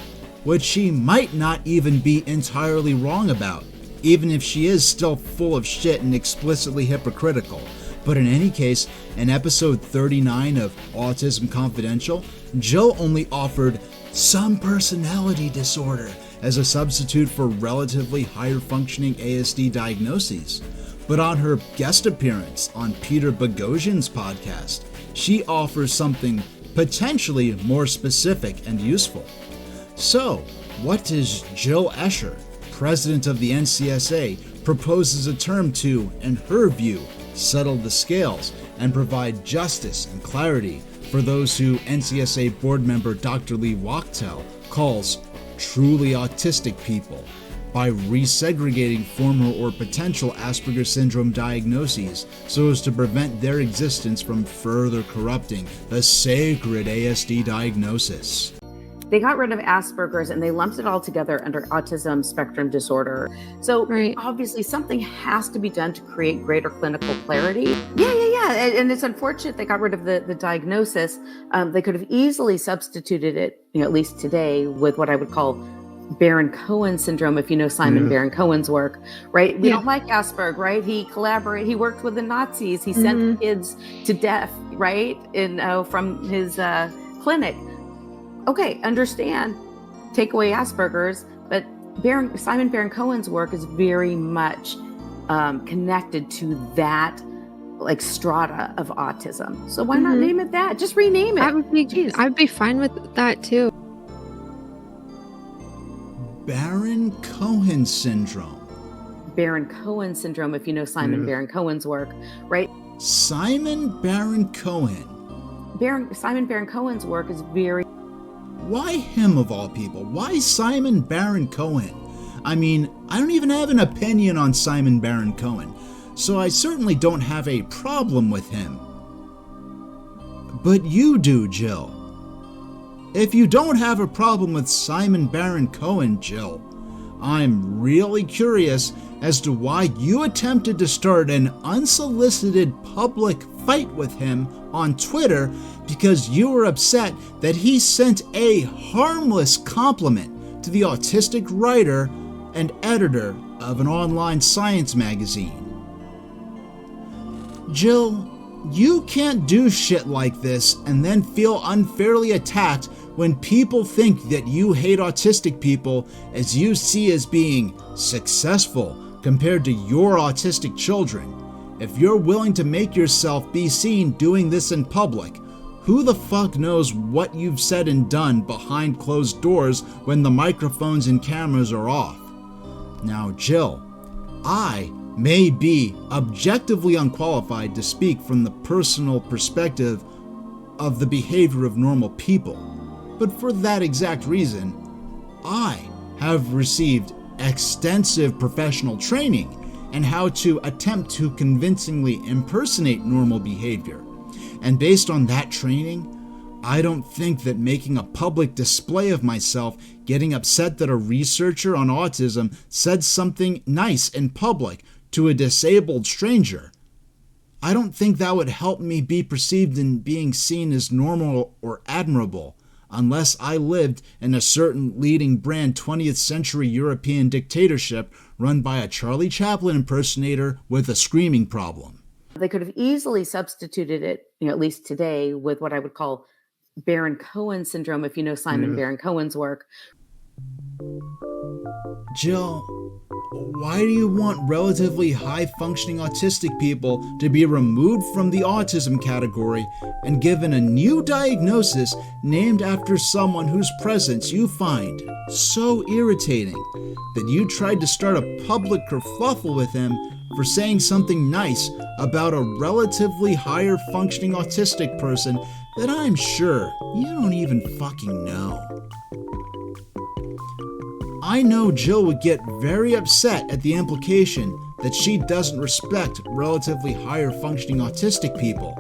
which she might not even be entirely wrong about, even if she is still full of shit and explicitly hypocritical. But in any case, in episode 39 of Autism Confidential, Jill only offered some personality disorder as a substitute for relatively higher functioning ASD diagnoses. But on her guest appearance on Peter Boghossian's podcast, she offers something potentially more specific and useful. So, what does Jill Escher, president of the NCSA, propose as a term to, in her view, settle the scales and provide justice and clarity for those who NCSA board member Dr. Lee Wachtel calls truly autistic people, by resegregating former or potential Asperger's syndrome diagnoses so as to prevent their existence from further corrupting the sacred ASD diagnosis. They got rid of Asperger's and they lumped it all together under autism spectrum disorder. So Obviously something has to be done to create greater clinical clarity. Yeah. And it's unfortunate they got rid of the diagnosis. They could have easily substituted it, at least today, with what I would call Baron-Cohen syndrome, if you know Simon Baron-Cohen's work, right? We don't like Asperger, right? He worked with the Nazis. He sent kids to death, right? From his clinic. Okay, understand, take away Asperger's, but Simon Baron-Cohen's work is very much connected to that strata of autism. So why not name it that? Just rename it. I'd be fine with that too. Baron-Cohen syndrome. Baron-Cohen syndrome, if you know Simon Baron-Cohen's work, right? Simon Baron-Cohen. Simon Baron-Cohen's work is very... Why him of all people? Why Simon Baron-Cohen? I mean, I don't even have an opinion on Simon Baron-Cohen, so I certainly don't have a problem with him. But you do, Jill. If you don't have a problem with Simon Baron-Cohen, Jill, I'm really curious as to why you attempted to start an unsolicited public fight with him on Twitter because you were upset that he sent a harmless compliment to the autistic writer and editor of an online science magazine. Jill, you can't do shit like this and then feel unfairly attacked when people think that you hate autistic people as you see as being successful compared to your autistic children. If you're willing to make yourself be seen doing this in public, who the fuck knows what you've said and done behind closed doors when the microphones and cameras are off? Now, Jill, I may be objectively unqualified to speak from the personal perspective of the behavior of normal people, but for that exact reason, I have received extensive professional training in how to attempt to convincingly impersonate normal behavior. And based on that training, I don't think that making a public display of myself getting upset that a researcher on autism said something nice in public to a disabled stranger, I don't think that would help me be perceived in being seen as normal or admirable unless I lived in a certain leading brand 20th century European dictatorship run by a Charlie Chaplin impersonator with a screaming problem. They could have easily substituted it, at least today, with what I would call Baron Cohen syndrome, if you know Simon Baron Cohen's work. Jill, why do you want relatively high-functioning autistic people to be removed from the autism category and given a new diagnosis named after someone whose presence you find so irritating that you tried to start a public kerfuffle with him for saying something nice about a relatively higher-functioning autistic person that I'm sure you don't even fucking know? I know Jill would get very upset at the implication that she doesn't respect relatively higher functioning autistic people.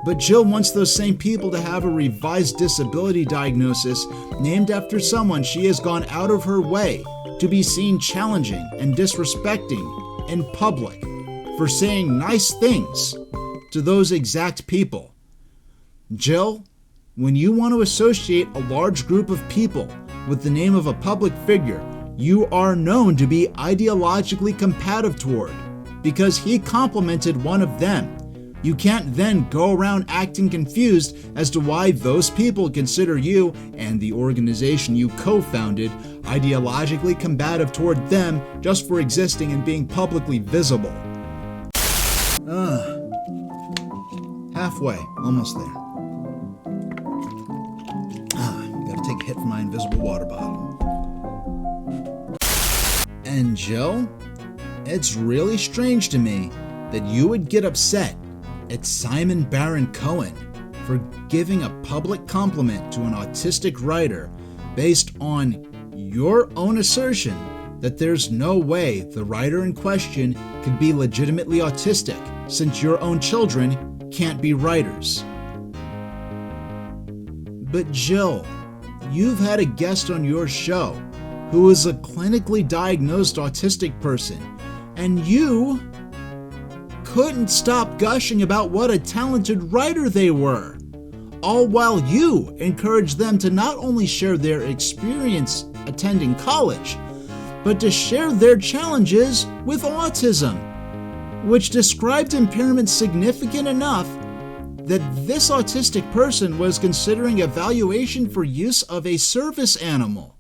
But Jill wants those same people to have a revised disability diagnosis named after someone she has gone out of her way to be seen challenging and disrespecting in public for saying nice things to those exact people. Jill, when you want to associate a large group of people with the name of a public figure you are known to be ideologically combative toward because he complimented one of them, you can't then go around acting confused as to why those people consider you and the organization you co-founded ideologically combative toward them just for existing and being publicly visible. Halfway, almost there. Take a hit from my invisible water bottle. And Jill, it's really strange to me that you would get upset at Simon Baron Cohen for giving a public compliment to an autistic writer based on your own assertion that there's no way the writer in question could be legitimately autistic since your own children can't be writers. But Jill, you've had a guest on your show who is a clinically diagnosed autistic person, and you couldn't stop gushing about what a talented writer they were, all while you encouraged them to not only share their experience attending college, but to share their challenges with autism, which described impairments significant enough that this autistic person was considering evaluation for use of a service animal.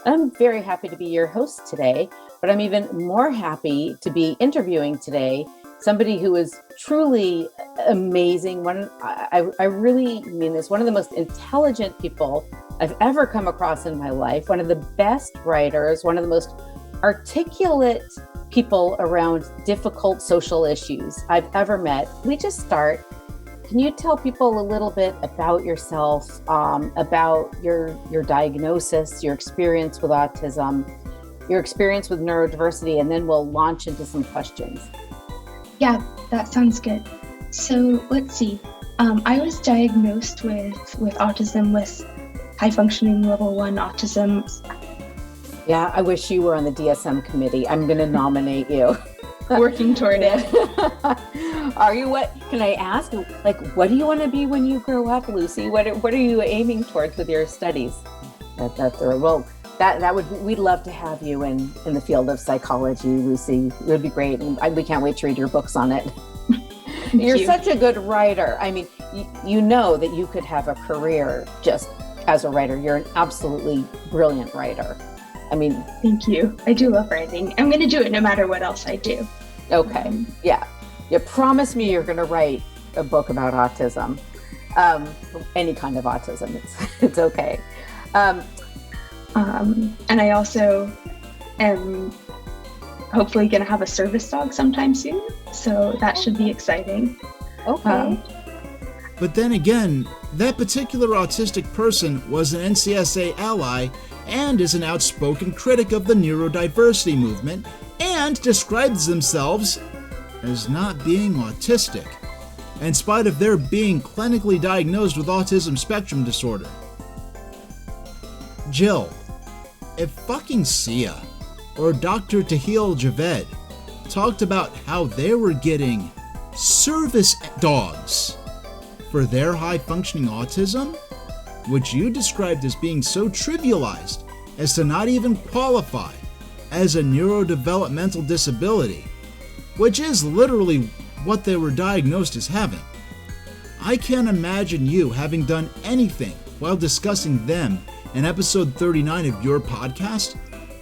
I'm very happy to be your host today, but I'm even more happy to be interviewing today somebody who is truly amazing. I really mean this, one of the most intelligent people I've ever come across in my life, one of the best writers, one of the most articulate people around difficult social issues I've ever met. We just start. Can you tell people a little bit about yourself, about your diagnosis, your experience with autism, your experience with neurodiversity, and then we'll launch into some questions. Yeah, that sounds good. So let's see. I was diagnosed with autism, with high functioning level 1 autism. Yeah, I wish you were on the DSM committee. I'm going to nominate you. Working toward it. Are you what? Can I ask? Like, what do you want to be when you grow up, Lucy? What are you aiming towards with your studies? We'd love to have you in the field of psychology, Lucy. It would be great. And we can't wait to read your books on it. You're such a good writer. I mean, you know that you could have a career just as a writer. You're an absolutely brilliant writer. I mean, thank you. I do love writing. I'm going to do it no matter what else I do. Okay. Yeah. You promise me you're going to write a book about autism. Any kind of autism. It's okay. And I also am hopefully going to have a service dog sometime soon. So that should be exciting. Okay. But then again, that particular autistic person was an NCSA ally and is an outspoken critic of the neurodiversity movement and describes themselves as not being autistic, in spite of their being clinically diagnosed with autism spectrum disorder. Jill, if fucking Sia or Dr. Tahil Javed talked about how they were getting service dogs for their high-functioning autism, which you described as being so trivialized as to not even qualify as a neurodevelopmental disability, which is literally what they were diagnosed as having, I can't imagine you having done anything while discussing them in episode 39 of your podcast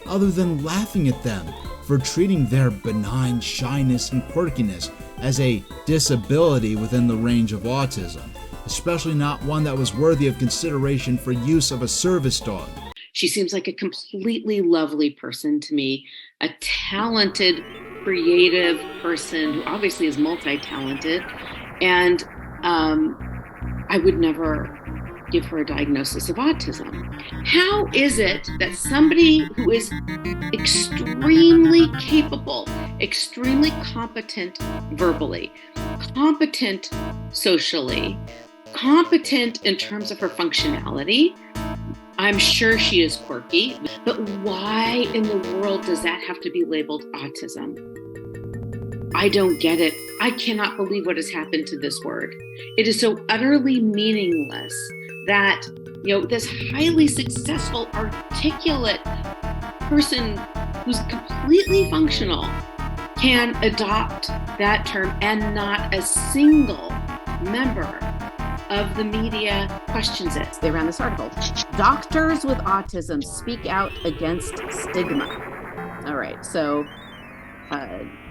other than laughing at them for treating their benign shyness and quirkiness as a disability within the range of autism, especially not one that was worthy of consideration for use of a service dog. She seems like a completely lovely person to me, a talented, creative person who obviously is multi-talented, and I would never give her a diagnosis of autism. How is it that somebody who is extremely capable, extremely competent verbally, competent socially, competent in terms of her functionality, I'm sure she is quirky, but why in the world does that have to be labeled autism? I don't get it. I cannot believe what has happened to this word. It is so utterly meaningless that, this highly successful, articulate person who's completely functional can adopt that term and not a single member of the media questions it. They ran this article. Doctors with autism speak out against stigma. All right, so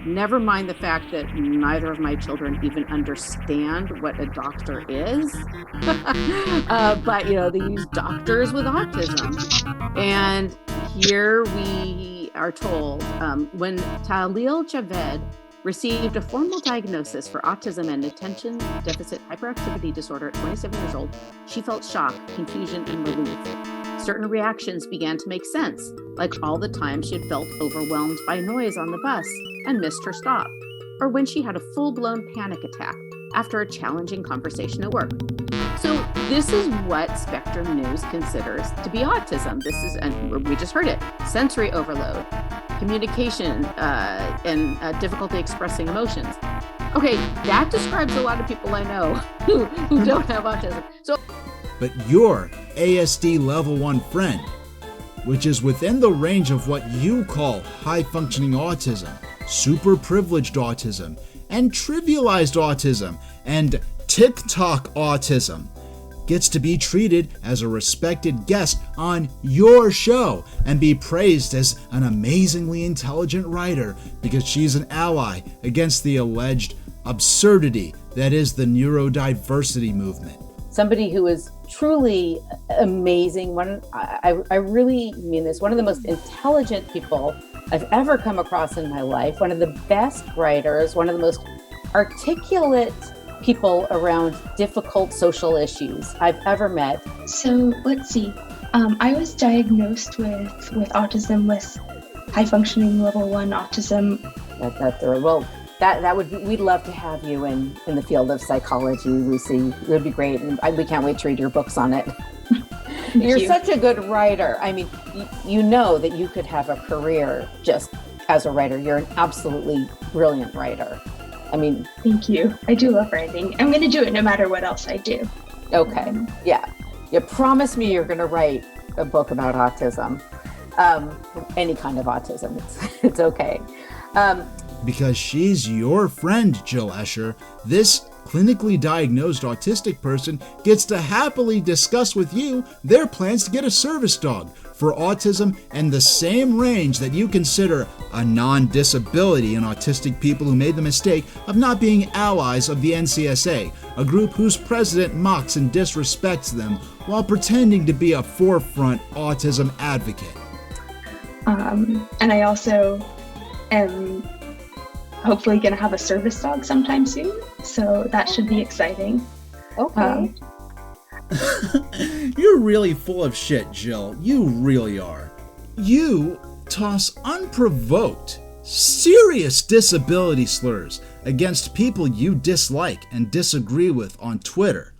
never mind the fact that neither of my children even understand what a doctor is. But, they use doctors with autism. And here we are told when Tahil Javed received a formal diagnosis for autism and attention deficit hyperactivity disorder at 27 years old, she felt shock, confusion, and relief. Certain reactions began to make sense, like all the times she had felt overwhelmed by noise on the bus and missed her stop, or when she had a full-blown panic attack after a challenging conversation at work. So this is what Spectrum News considers to be autism. This is, and we just heard it, sensory overload, communication, and difficulty expressing emotions. Okay, that describes a lot of people I know who don't have autism. But your ASD level 1 friend, which is within the range of what you call high-functioning autism, super privileged autism, and trivialized autism, and TikTok autism, gets to be treated as a respected guest on your show and be praised as an amazingly intelligent writer because she's an ally against the alleged absurdity that is the neurodiversity movement. Somebody who is truly amazing. I really mean this. One of the most intelligent people I've ever come across in my life. One of the best writers. One of the most articulate people around difficult social issues I've ever met. So let's see. I was diagnosed with autism, with high functioning level 1 autism. We'd love to have you in the field of psychology, Lucy. It would be great. And we can't wait to read your books on it. You're such a good writer. I mean, you know that you could have a career just as a writer. You're an absolutely brilliant writer. I mean, Thank you. I do love writing. I'm going to do it no matter what else I do. okay, yeah. You promise me you're going to write a book about autism, any kind of autism. It's okay. Because she's your friend, Jill Escher, this clinically diagnosed autistic person gets to happily discuss with you their plans to get a service dog for autism and the same range that you consider a non-disability in autistic people who made the mistake of not being allies of the NCSA, a group whose president mocks and disrespects them while pretending to be a forefront autism advocate. And I also am hopefully going to have a service dog sometime soon, so that should be exciting. Okay. You're really full of shit, Jill. You really are. You toss unprovoked, serious disability slurs against people you dislike and disagree with on Twitter,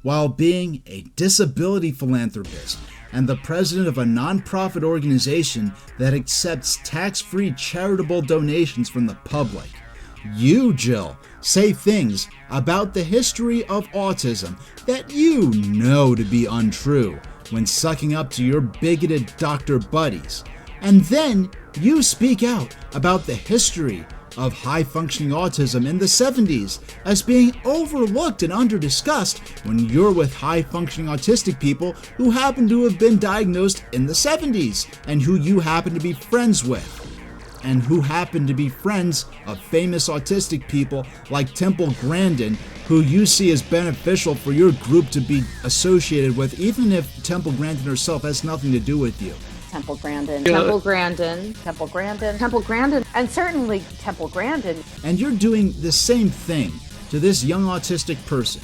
while being a disability philanthropist and the president of a nonprofit organization that accepts tax-free charitable donations from the public. You, Jill, say things about the history of autism that you know to be untrue when sucking up to your bigoted doctor buddies. And then you speak out about the history of high-functioning autism in the 70s as being overlooked and under-discussed when you're with high-functioning autistic people who happen to have been diagnosed in the 70s and who you happen to be friends with, and who happen to be friends of famous autistic people like Temple Grandin, who you see as beneficial for your group to be associated with, even if Temple Grandin herself has nothing to do with you. Temple Grandin, Temple Grandin, Temple Grandin, Temple Grandin, and certainly Temple Grandin. And you're doing the same thing to this young autistic person,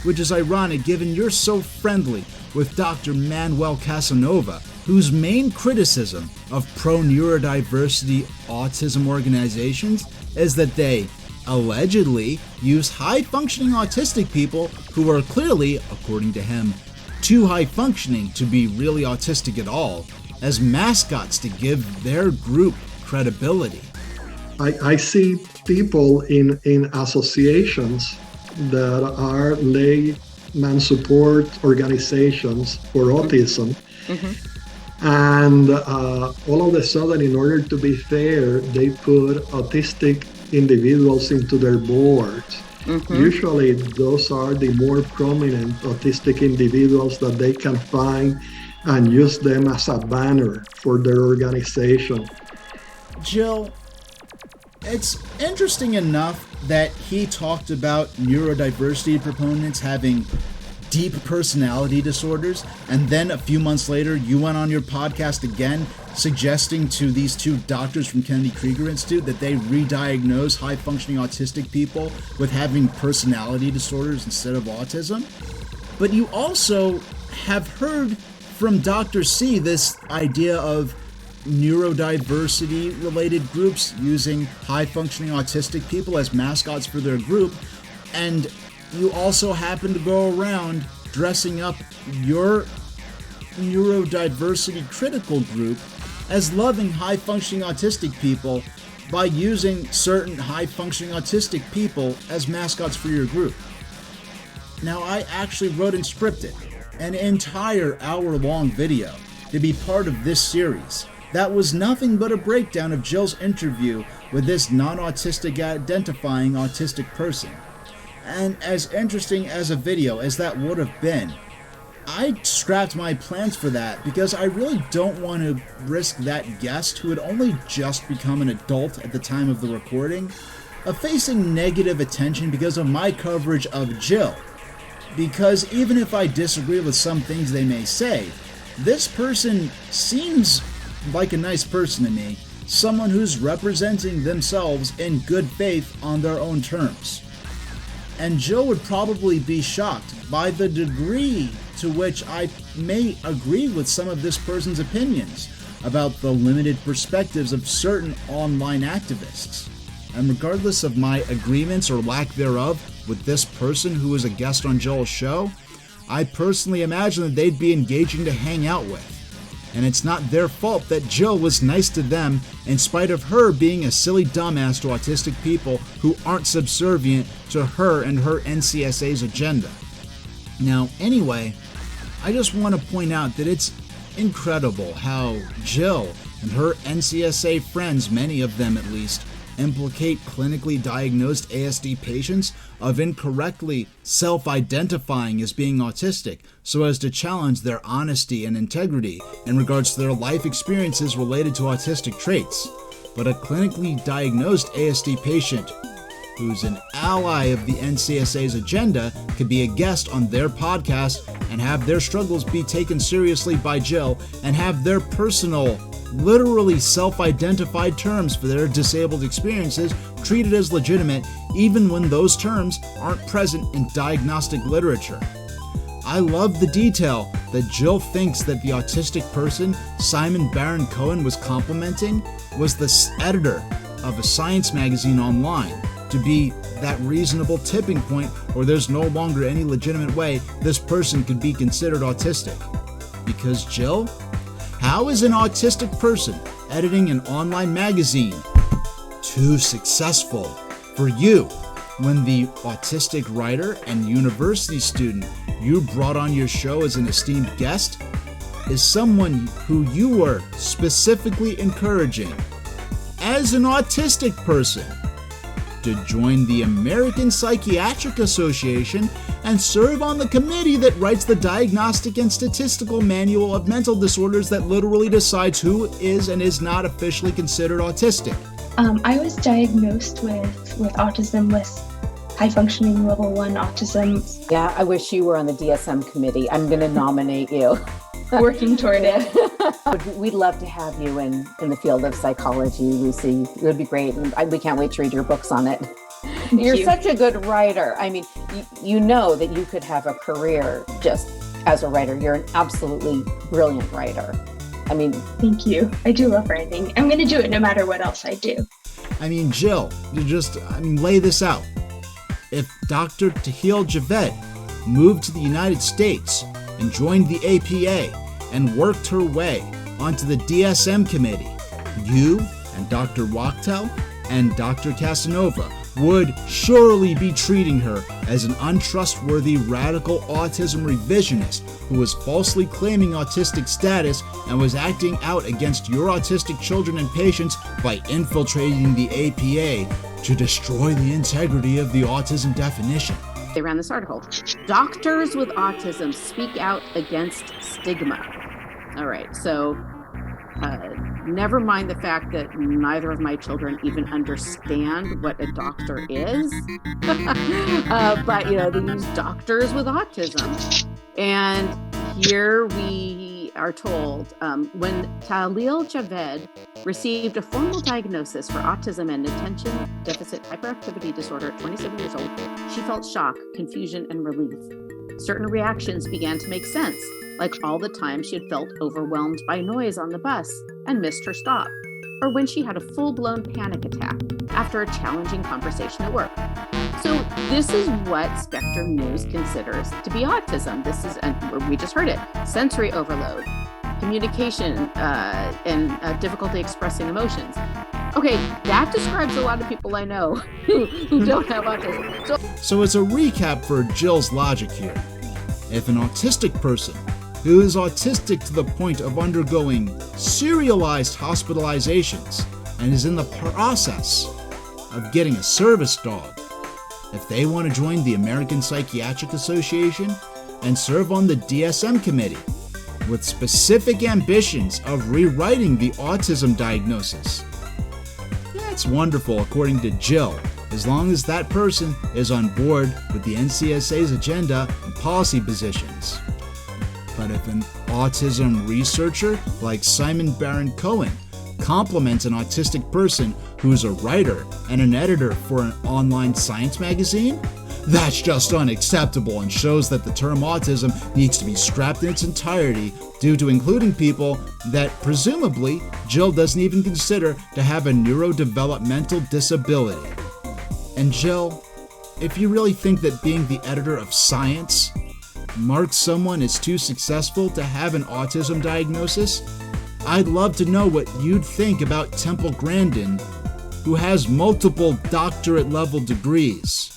which is ironic given you're so friendly with Dr. Manuel Casanova, whose main criticism of pro-neurodiversity autism organizations is that they allegedly use high-functioning autistic people who are clearly, according to him, too high-functioning to be really autistic at all, as mascots to give their group credibility. I see people in associations that are layman support organizations for autism. And all of a sudden, in order to be fair, they put autistic individuals into their boards. Usually those are the more prominent autistic individuals that they can find and use them as a banner for their organization. Jill, it's interesting enough that he talked about neurodiversity proponents having deep personality disorders, and then a few months later you went on your podcast again suggesting to these two doctors from Kennedy Krieger Institute that they re-diagnose high-functioning autistic people with having personality disorders instead of autism. But you also have heard from Dr. C this idea of neurodiversity-related groups using high-functioning autistic people as mascots for their group, and you also happen to go around dressing up your neurodiversity critical group as loving high-functioning autistic people by using certain high-functioning autistic people as mascots for your group. Now, I actually wrote and scripted an entire hour-long video to be part of this series that was nothing but a breakdown of Jill's interview with this non-autistic identifying autistic person. And as interesting as a video as that would have been, I scrapped my plans for that because I really don't want to risk that guest, who had only just become an adult at the time of the recording, of facing negative attention because of my coverage of Jill. Because even if I disagree with some things they may say, this person seems like a nice person to me, someone who's representing themselves in good faith on their own terms. And Jill would probably be shocked by the degree to which I may agree with some of this person's opinions about the limited perspectives of certain online activists. And regardless of my agreements or lack thereof with this person who was a guest on Jill's show, I personally imagine that they'd be engaging to hang out with. and it's not their fault that Jill was nice to them in spite of her being a silly dumbass to autistic people who aren't subservient to her and her NCSA's agenda. Now, anyway, I just want to point out that it's incredible how Jill and her NCSA friends, many of them at least, implicate clinically diagnosed ASD patients of incorrectly self-identifying as being autistic so as to challenge their honesty and integrity in regards to their life experiences related to autistic traits. But a clinically diagnosed ASD patient who's an ally of the NCSA's agenda could be a guest on their podcast and have their struggles be taken seriously by Jill and have their personal, literally self-identified terms for their disabled experiences treated as legitimate even when those terms aren't present in diagnostic literature. I love the detail that Jill thinks that the autistic person Simon Baron Cohen was complimenting was the editor of a science magazine online to be that reasonable tipping point where there's no longer any legitimate way this person could be considered autistic. Because Jill, how is an autistic person editing an online magazine too successful for you when the autistic writer and university student you brought on your show as an esteemed guest is someone who you were specifically encouraging as an autistic person to join the American Psychiatric Association and serve on the committee that writes the Diagnostic and Statistical Manual of Mental Disorders that literally decides who is and is not officially considered autistic? I was diagnosed with autism, with high-functioning level 1 autism. Yeah, I wish you were on the DSM committee. I'm going to nominate you. Working toward it. We'd love to have you in the field of psychology, Lucy. It would be great. And we can't wait to read your books on it. You're such a good writer. I mean, you know that you could have a career just as a writer. You're an absolutely brilliant writer. I mean, thank you. I do love writing. I'm going to do it no matter what else I do. I mean, Jill, lay this out. If Dr. Tahil Javed moved to the United States and joined the APA and worked her way onto the DSM committee, you and Dr. Wachtel and Dr. Casanova would surely be treating her as an untrustworthy radical autism revisionist who was falsely claiming autistic status and was acting out against your autistic children and patients by infiltrating the APA to destroy the integrity of the autism definition. They ran this article. Doctors with autism speak out against stigma. All right, so never mind the fact that neither of my children even understand what a doctor is. But, they use doctors with autism. And here we are told, when Tahil Javed received a formal diagnosis for autism and attention deficit hyperactivity disorder at 27 years old, she felt shock, confusion, and relief. Certain reactions began to make sense, like all the time she had felt overwhelmed by noise on the bus and missed her stop, or when she had a full-blown panic attack after a challenging conversation at work. So this is what Spectrum News considers to be autism. This is, and we just heard it, sensory overload, communication, and difficulty expressing emotions. Okay, that describes a lot of people I know who don't have autism. So as a recap for Jill's logic here, if an autistic person who is autistic to the point of undergoing serialized hospitalizations and is in the process of getting a service dog, if they want to join the American Psychiatric Association and serve on the DSM committee with specific ambitions of rewriting the autism diagnosis, that's wonderful according to Jill, as long as that person is on board with the NCSA's agenda and policy positions. But if an autism researcher like Simon Baron Cohen compliments an autistic person who's a writer and an editor for an online science magazine, that's just unacceptable and shows that the term autism needs to be scrapped in its entirety due to including people that presumably Jill doesn't even consider to have a neurodevelopmental disability. And Jill, if you really think that being the editor of Science marks someone as too successful to have an autism diagnosis, I'd love to know what you'd think about Temple Grandin, who has multiple doctorate-level degrees.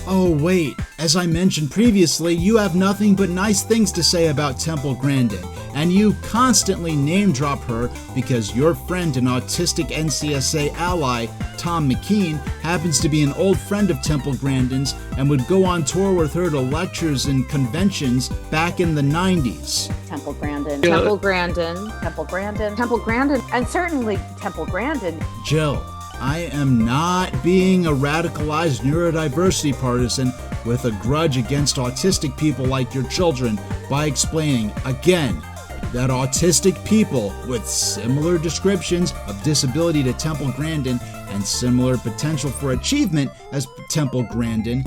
Oh wait, as I mentioned previously, you have nothing but nice things to say about Temple Grandin, and you constantly name-drop her because your friend and autistic NCSA ally, Tom McKean, happens to be an old friend of Temple Grandin's and would go on tour with her to lectures and conventions back in the 90s. Temple Grandin, Temple Grandin, Temple Grandin, Temple Grandin, and certainly Temple Grandin. Jill, I am not being a radicalized neurodiversity partisan with a grudge against autistic people like your children by explaining, again, that autistic people with similar descriptions of disability to Temple Grandin and similar potential for achievement as Temple Grandin,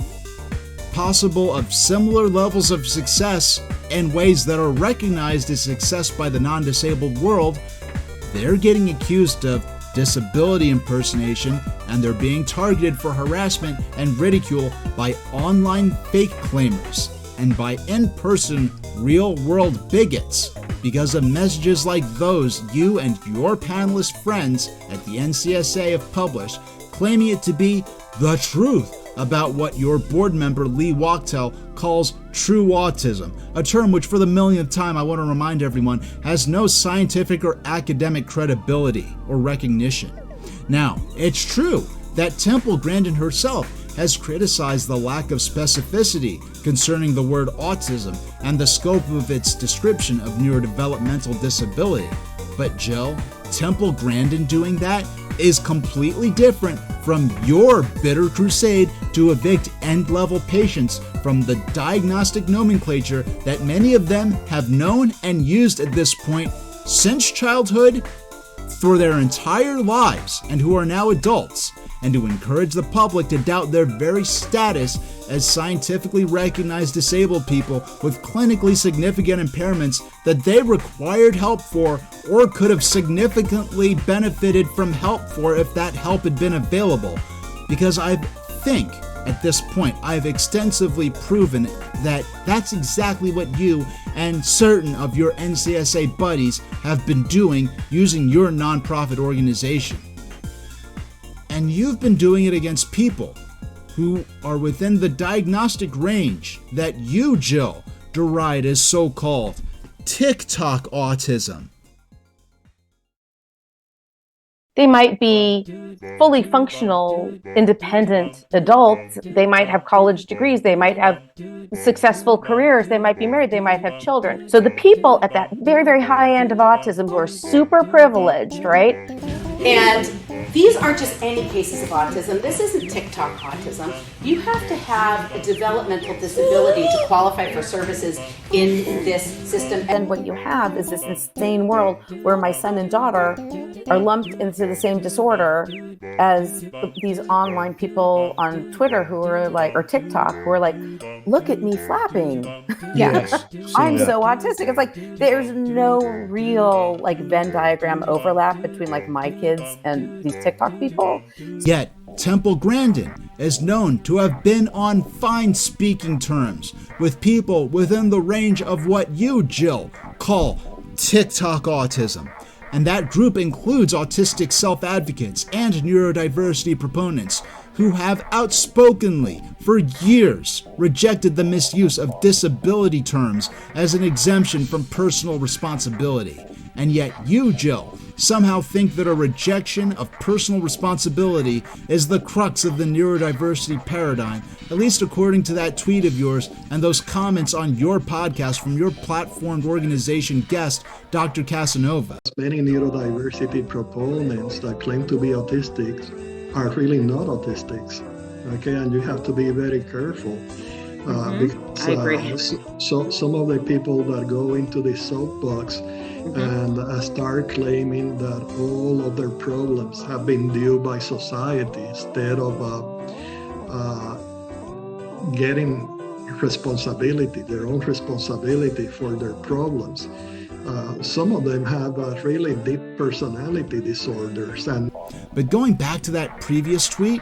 possible of similar levels of success in ways that are recognized as success by the non-disabled world, they're getting accused of disability impersonation, and they're being targeted for harassment and ridicule by online fake claimers and by in-person real-world bigots because of messages like those you and your panelist friends at the NCSA have published, claiming it to be the truth about what your board member Lee Wachtel calls true autism, a term which for the millionth time I want to remind everyone has no scientific or academic credibility or recognition. Now, it's true that Temple Grandin herself has criticized the lack of specificity concerning the word autism and the scope of its description of neurodevelopmental disability. But Jill, Temple Grandin doing that is completely different from your bitter crusade to evict end-level patients from the diagnostic nomenclature that many of them have known and used at this point since childhood for their entire lives and who are now adults, and to encourage the public to doubt their very status as scientifically recognized disabled people with clinically significant impairments that they required help for or could have significantly benefited from help for if that help had been available. Because I think at this point I've extensively proven that that's exactly what you and certain of your NCSA buddies have been doing using your nonprofit organization. And you've been doing it against people who are within the diagnostic range that you, Jill, deride as so-called TikTok autism. They might be fully functional, independent adults. They might have college degrees. They might have successful careers. They might be married. They might have children. So the people at that very, very high end of autism who are super privileged, right? And these aren't just any cases of autism. This isn't TikTok autism. You have to have a developmental disability to qualify for services in this system. And what you have is this insane world where my son and daughter are lumped into the same disorder as these online people on Twitter who are like, or TikTok, who are like, look at me flapping. Yes. I'm so autistic. It's like, there's no real like Venn diagram overlap between like my kids and these TikTok people. Yet, Temple Grandin is known to have been on fine speaking terms with people within the range of what you, Jill, call TikTok autism. And that group includes autistic self-advocates and neurodiversity proponents who have outspokenly, for years, rejected the misuse of disability terms as an exemption from personal responsibility. And yet you, Jill, somehow think that a rejection of personal responsibility is the crux of the neurodiversity paradigm, at least according to that tweet of yours and those comments on your podcast from your platformed organization guest, Dr. Casanova. Many neurodiversity proponents that claim to be autistics are really not autistics, okay? And you have to be very careful. Because, I agree. So some of the people that go into the soapbox and start claiming that all of their problems have been due by society instead of getting responsibility, their own responsibility for their problems. Some of them have really deep personality disorders. But going back to that previous tweet,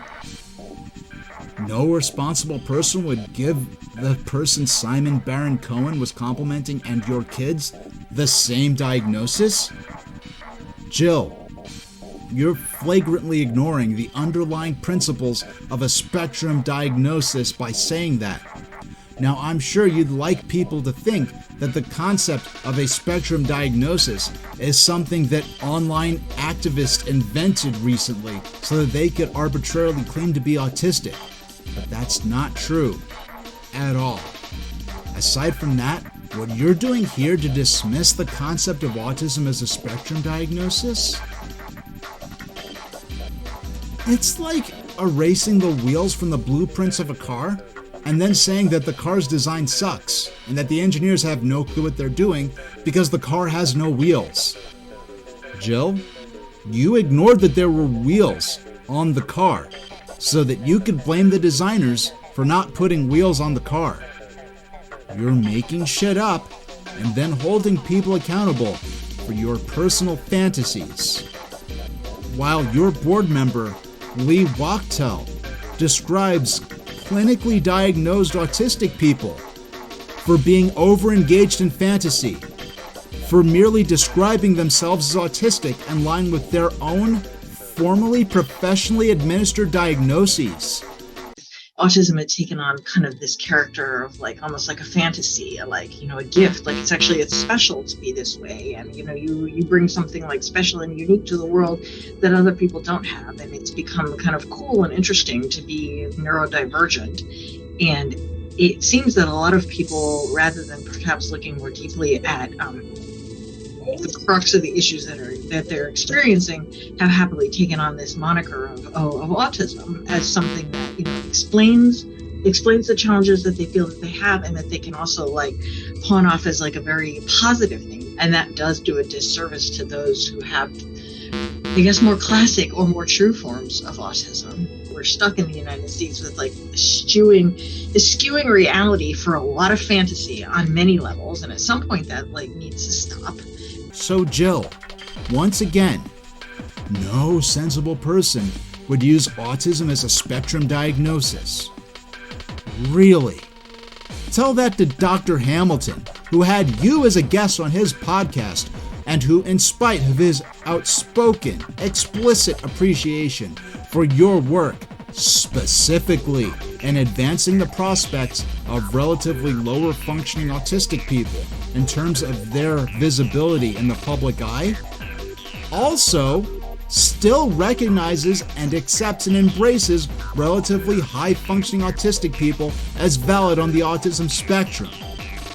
no responsible person would give the person Simon Baron Cohen was complimenting and your kids the same diagnosis? Jill, you're flagrantly ignoring the underlying principles of a spectrum diagnosis by saying that. Now, I'm sure you'd like people to think that the concept of a spectrum diagnosis is something that online activists invented recently so that they could arbitrarily claim to be autistic. But that's not true at all. Aside from that, what you're doing here to dismiss the concept of autism as a spectrum diagnosis, it's like erasing the wheels from the blueprints of a car and then saying that the car's design sucks and that the engineers have no clue what they're doing because the car has no wheels. Jill, you ignored that there were wheels on the car so that you could blame the designers for not putting wheels on the car. You're making shit up and then holding people accountable for your personal fantasies. While your board member, Lee Wachtel, describes clinically diagnosed autistic people for being overengaged in fantasy, for merely describing themselves as autistic and lying with their own formally professionally administered diagnoses. Autism had taken on kind of this character of like almost like a fantasy, like, you know, a gift, like it's special to be this way. And, you know, you bring something like special and unique to the world that other people don't have. And it's become kind of cool and interesting to be neurodivergent. And it seems that a lot of people, rather than perhaps looking more deeply at the crux of the issues that they're experiencing, have happily taken on this moniker of autism as something that, you know, explains the challenges that they feel that they have, and that they can also like pawn off as like a very positive thing. And that does do a disservice to those who have, I guess, more classic or more true forms of autism. We're stuck in the United States with like skewing reality for a lot of fantasy on many levels, and at some point that like needs to stop. So Jill, once again, no sensible person would use autism as a spectrum diagnosis. Really? Tell that to Dr. Hamilton, who had you as a guest on his podcast, and who, in spite of his outspoken, explicit appreciation for your work, specifically in advancing the prospects of relatively lower functioning autistic people in terms of their visibility in the public eye, also still recognizes and accepts and embraces relatively high functioning autistic people as valid on the autism spectrum.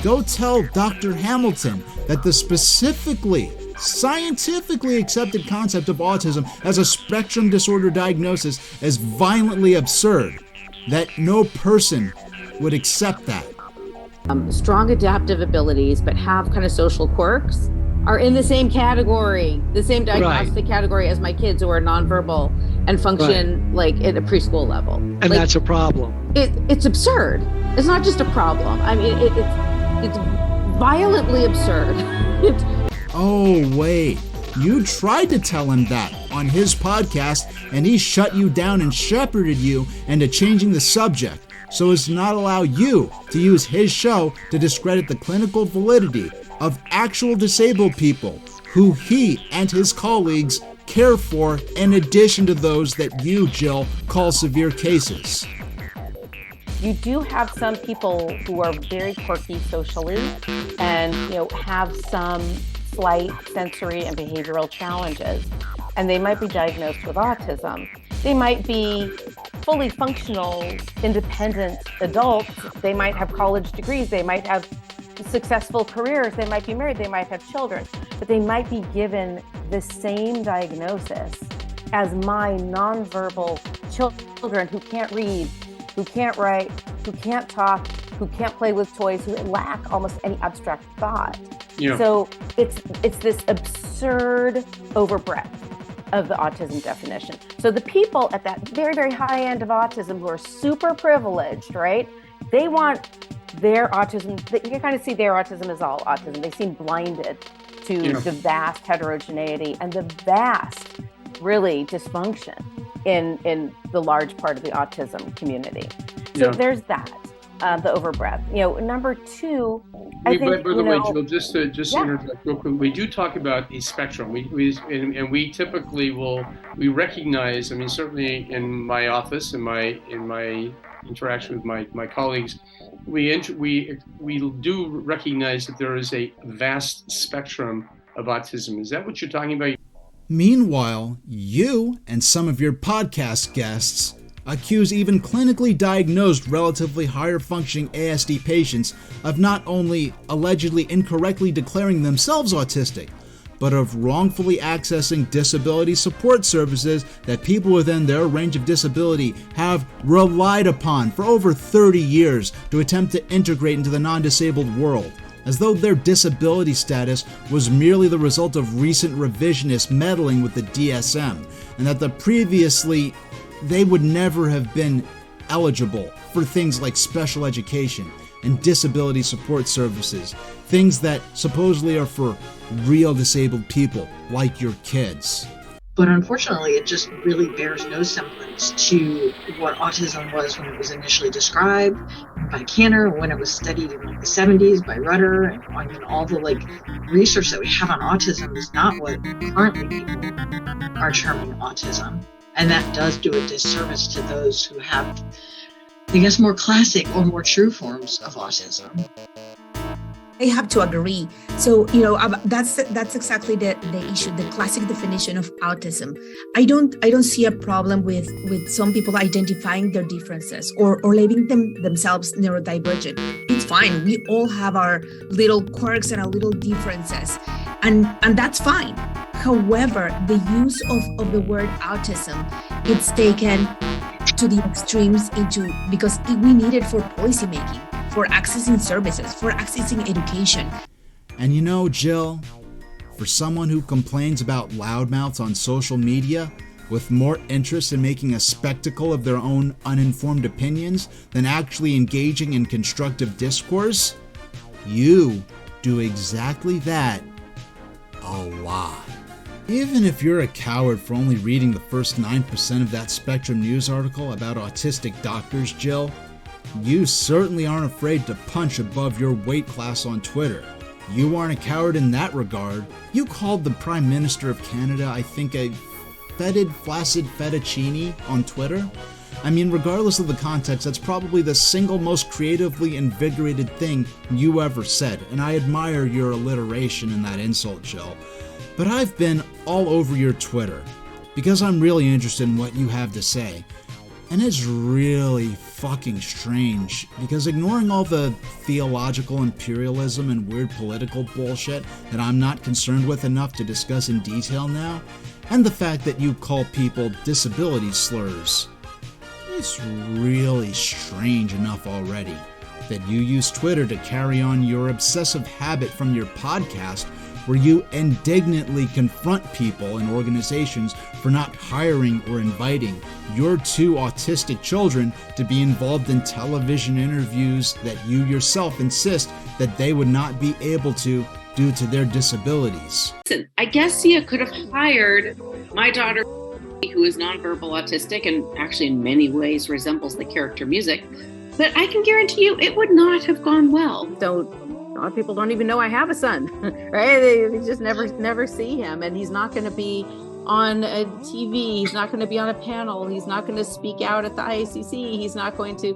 Go tell Dr. Hamilton that the specifically scientifically accepted concept of autism as a spectrum disorder diagnosis is violently absurd, that no person would accept that. Strong adaptive abilities but have kind of social quirks are in the same category, the same diagnostic category as my kids who are nonverbal and function like at a preschool level. And like, that's a problem. It's absurd. It's not just a problem. I mean, it's violently absurd. Oh, wait. You tried to tell him that on his podcast, and he shut you down and shepherded you into changing the subject so as to not allow you to use his show to discredit the clinical validity of actual disabled people who he and his colleagues care for, in addition to those that you, Jill, call severe cases. You do have some people who are very quirky socially and, you know, have some slight sensory and behavioral challenges, and they might be diagnosed with autism. They might be fully functional, independent adults. They might have college degrees. They might have successful careers. They might be married. They might have children, but they might be given the same diagnosis as my nonverbal children who can't read, who can't write, who can't talk, who can't play with toys, who lack almost any abstract thought. Yeah. So it's this absurd overbreadth of the autism definition. So the people at that very, very high end of autism who are super privileged, right? They want their autism, you can kind of see their autism as all autism. They seem blinded to the vast heterogeneity and the vast, really, dysfunction in the large part of the autism community. So there's that. the overbreadth. Number two, by the way, Jill, just to interject real quick, we do talk about a spectrum. We typically we recognize. I mean, certainly in my office, in my interaction with my colleagues, we do recognize that there is a vast spectrum of autism. Is that what you're talking about? Meanwhile, you and some of your podcast guests accuse even clinically diagnosed relatively higher functioning ASD patients of not only allegedly incorrectly declaring themselves autistic, but of wrongfully accessing disability support services that people within their range of disability have relied upon for over 30 years to attempt to integrate into the non-disabled world, as though their disability status was merely the result of recent revisionist meddling with the DSM, and that previously they would never have been eligible for things like special education and disability support services, things that supposedly are for real disabled people like your kids. But unfortunately, it just really bears no semblance to what autism was when it was initially described by Kanner, when it was studied in the 70s by Rudder, and all the research that we have on autism is not what currently people are terming autism. And that does do a disservice to those who have, I guess, more classic or more true forms of autism. I have to agree. So, that's exactly the issue, the classic definition of autism. I don't see a problem with some people identifying their differences or labeling themselves neurodivergent. It's fine. We all have our little quirks and our little differences, and that's fine. However, the use of the word autism, it's taken to the extremes because we need it for policymaking, for accessing services, for accessing education. And Jill, for someone who complains about loudmouths on social media with more interest in making a spectacle of their own uninformed opinions than actually engaging in constructive discourse, you do exactly that a lot. Even if you're a coward for only reading the first 9% of that Spectrum News article about autistic doctors, Jill, you certainly aren't afraid to punch above your weight class on Twitter. You aren't a coward in that regard. You called the Prime Minister of Canada, I think, a fetid, flaccid fettuccine on Twitter. I mean, regardless of the context, that's probably the single most creatively invigorated thing you ever said, and I admire your alliteration in that insult, Jill. But I've been all over your Twitter because I'm really interested in what you have to say. And it's really fucking strange because ignoring all the theological imperialism and weird political bullshit that I'm not concerned with enough to discuss in detail now, and the fact that you call people disability slurs, it's really strange enough already that you use Twitter to carry on your obsessive habit from your podcast where you indignantly confront people and organizations for not hiring or inviting your 2 autistic children to be involved in television interviews that you yourself insist that they would not be able to due to their disabilities. Listen, I guess Sia could have hired my daughter, who is nonverbal autistic and actually in many ways resembles the character music, but I can guarantee you it would not have gone well. A lot of people don't even know I have a son, right? They just never see him, and he's not going to be on a TV. He's not going to be on a panel. He's not going to speak out at the IACC. He's not going to,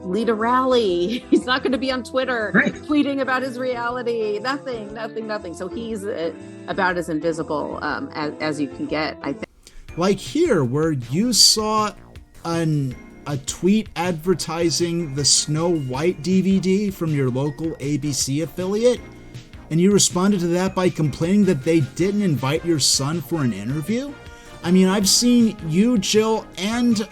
lead a rally. He's not going to be on Twitter tweeting about his reality. Nothing. So he's about as invisible as you can get, I think. Like here, where you saw a tweet advertising the Snow White DVD from your local ABC affiliate, and you responded to that by complaining that they didn't invite your son for an interview? I mean, I've seen you, Jill, and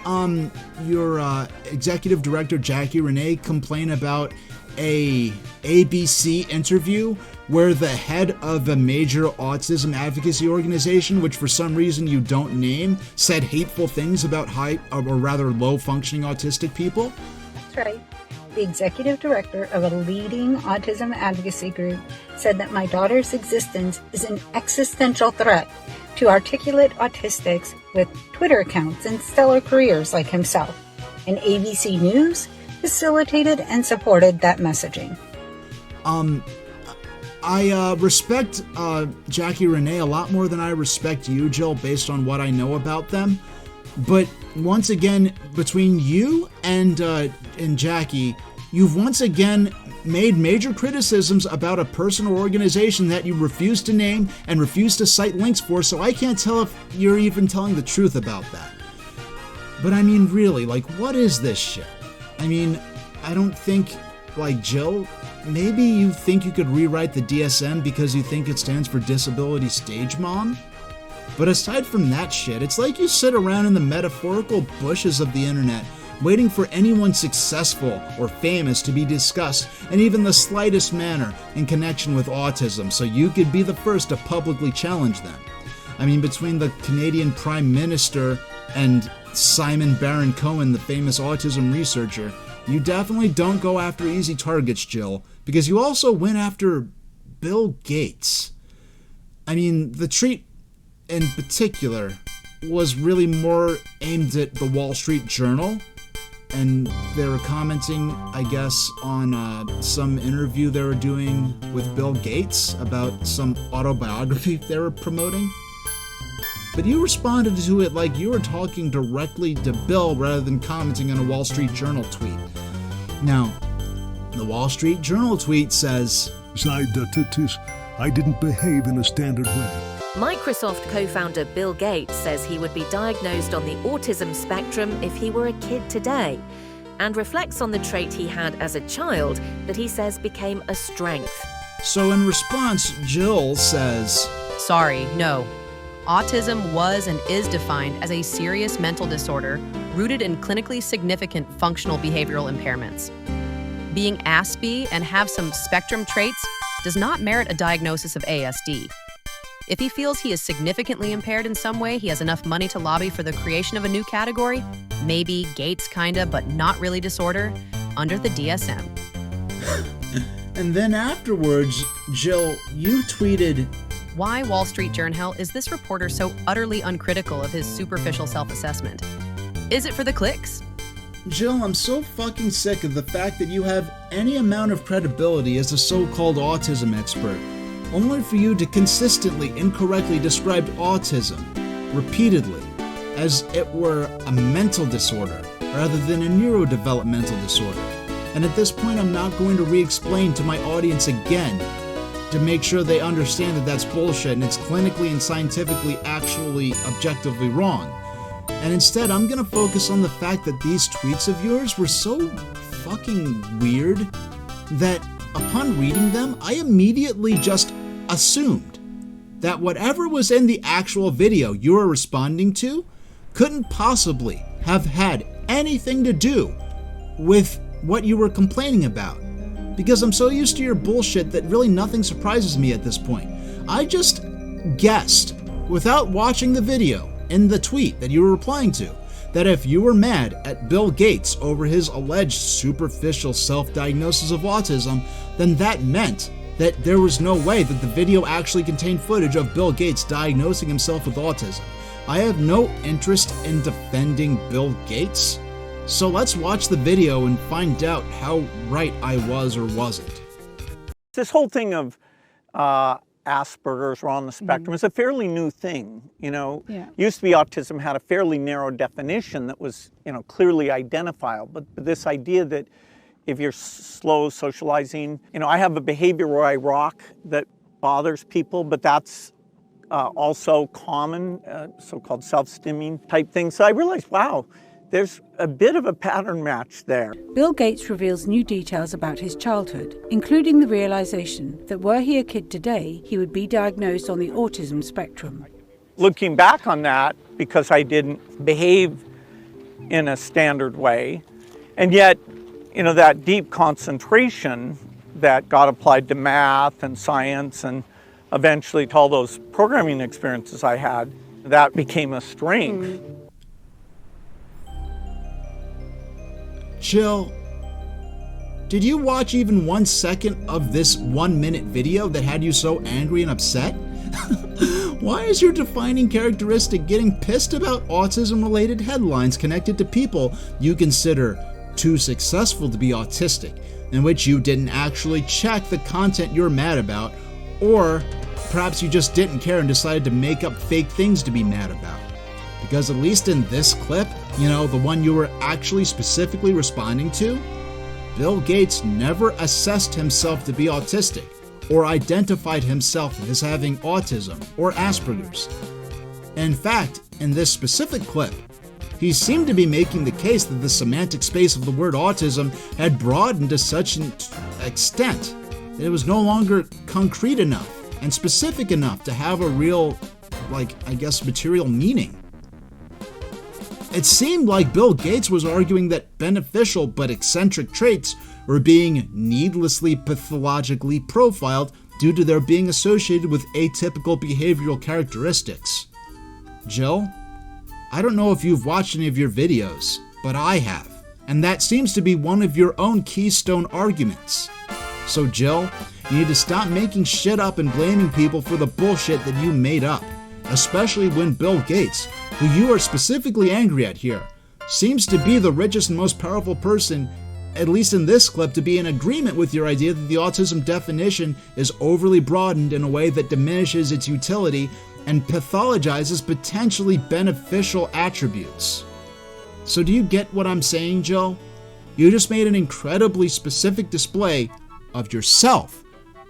your executive director, Jackie Renee, complain about a ABC interview where the head of a major autism advocacy organization, which for some reason you don't name, said hateful things about low-functioning autistic people? That's right. The executive director of a leading autism advocacy group said that my daughter's existence is an existential threat to articulate autistics with Twitter accounts and stellar careers like himself. and ABC News facilitated and supported that messaging. I respect Jackie Renee a lot more than I respect you, Jill, based on what I know about them. But once again, between you and Jackie, you've once again made major criticisms about a person or organization that you refuse to name and refuse to cite links for, so I can't tell if you're even telling the truth about that. But I mean, really, like, what is this shit? I mean, I don't think, like, Jill, maybe you think you could rewrite the DSM because you think it stands for Disability Stage Mom? But aside from that shit, it's like you sit around in the metaphorical bushes of the internet waiting for anyone successful or famous to be discussed in even the slightest manner in connection with autism, so you could be the first to publicly challenge them. I mean, between the Canadian Prime Minister and Simon Baron-Cohen, the famous autism researcher, you definitely don't go after easy targets, Jill, because you also went after Bill Gates. I mean, the tweet in particular was really more aimed at the Wall Street Journal, and they were commenting, I guess, on some interview they were doing with Bill Gates about some autobiography they were promoting. But you responded to it like you were talking directly to Bill rather than commenting on a Wall Street Journal tweet. Now, the Wall Street Journal tweet says, I didn't behave in a standard way. Microsoft co-founder Bill Gates says he would be diagnosed on the autism spectrum if he were a kid today, and reflects on the trait he had as a child that he says became a strength. So in response, Jill says, Sorry, no. Autism was and is defined as a serious mental disorder rooted in clinically significant functional behavioral impairments. Being ASPI and have some spectrum traits does not merit a diagnosis of ASD. If he feels he is significantly impaired in some way, he has enough money to lobby for the creation of a new category, maybe Gates kinda, but not really disorder, under the DSM. And then afterwards, Jill, you tweeted, Why, Wall Street Journal, is this reporter so utterly uncritical of his superficial self-assessment? Is it for the clicks? Jill, I'm so fucking sick of the fact that you have any amount of credibility as a so-called autism expert, only for you to consistently incorrectly describe autism, repeatedly, as it were a mental disorder rather than a neurodevelopmental disorder. And at this point, I'm not going to re-explain to my audience again to make sure they understand that that's bullshit and it's clinically and scientifically actually objectively wrong. And instead, I'm gonna focus on the fact that these tweets of yours were so fucking weird that upon reading them, I immediately just assumed that whatever was in the actual video you were responding to couldn't possibly have had anything to do with what you were complaining about. Because I'm so used to your bullshit that really nothing surprises me at this point. I just guessed, without watching the video in the tweet that you were replying to, that if you were mad at Bill Gates over his alleged superficial self-diagnosis of autism, then that meant that there was no way that the video actually contained footage of Bill Gates diagnosing himself with autism. I have no interest in defending Bill Gates, so let's watch the video and find out how right I was or wasn't. This whole thing of Asperger's or on the spectrum is a fairly new thing. You know, used to be autism had a fairly narrow definition that was, clearly identifiable. But this idea that if you're slow socializing, I have a behavior where I rock that bothers people, but that's also common, so-called self-stimming type thing. So I realized, wow, there's a bit of a pattern match there. Bill Gates reveals new details about his childhood, including the realization that were he a kid today, he would be diagnosed on the autism spectrum. Looking back on that, because I didn't behave in a standard way, and yet, that deep concentration that got applied to math and science and eventually to all those programming experiences I had, that became a strength. Jill, did you watch even 1 second of this 1-minute video that had you so angry and upset? Why is your defining characteristic getting pissed about autism-related headlines connected to people you consider too successful to be autistic, in which you didn't actually check the content you're mad about, or perhaps you just didn't care and decided to make up fake things to be mad about? Because at least in this clip, the one you were actually specifically responding to, Bill Gates never assessed himself to be autistic, or identified himself as having autism or Asperger's. In fact, in this specific clip, he seemed to be making the case that the semantic space of the word autism had broadened to such an extent that it was no longer concrete enough and specific enough to have a real, material meaning. It seemed like Bill Gates was arguing that beneficial but eccentric traits were being needlessly pathologically profiled due to their being associated with atypical behavioral characteristics. Jill, I don't know if you've watched any of your videos, but I have, and that seems to be one of your own keystone arguments. So Jill, you need to stop making shit up and blaming people for the bullshit that you made up, especially when Bill Gates, who you are specifically angry at here, seems to be the richest and most powerful person, at least in this clip, to be in agreement with your idea that the autism definition is overly broadened in a way that diminishes its utility and pathologizes potentially beneficial attributes. So do you get what I'm saying, Jill? You just made an incredibly specific display of yourself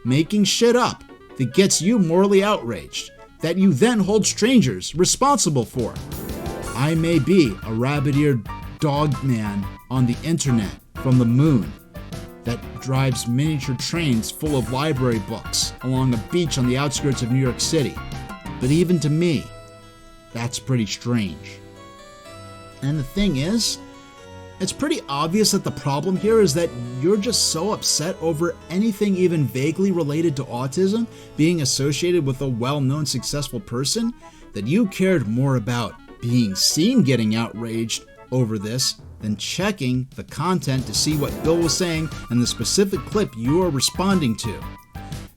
making shit up that gets you morally outraged, that you then hold strangers responsible for. I may be a rabbit-eared dog man on the internet from the moon that drives miniature trains full of library books along a beach on the outskirts of New York City. But even to me, that's pretty strange. And the thing is, it's pretty obvious that the problem here is that you're just so upset over anything even vaguely related to autism being associated with a well-known successful person that you cared more about being seen getting outraged over this than checking the content to see what Bill was saying in the specific clip you are responding to.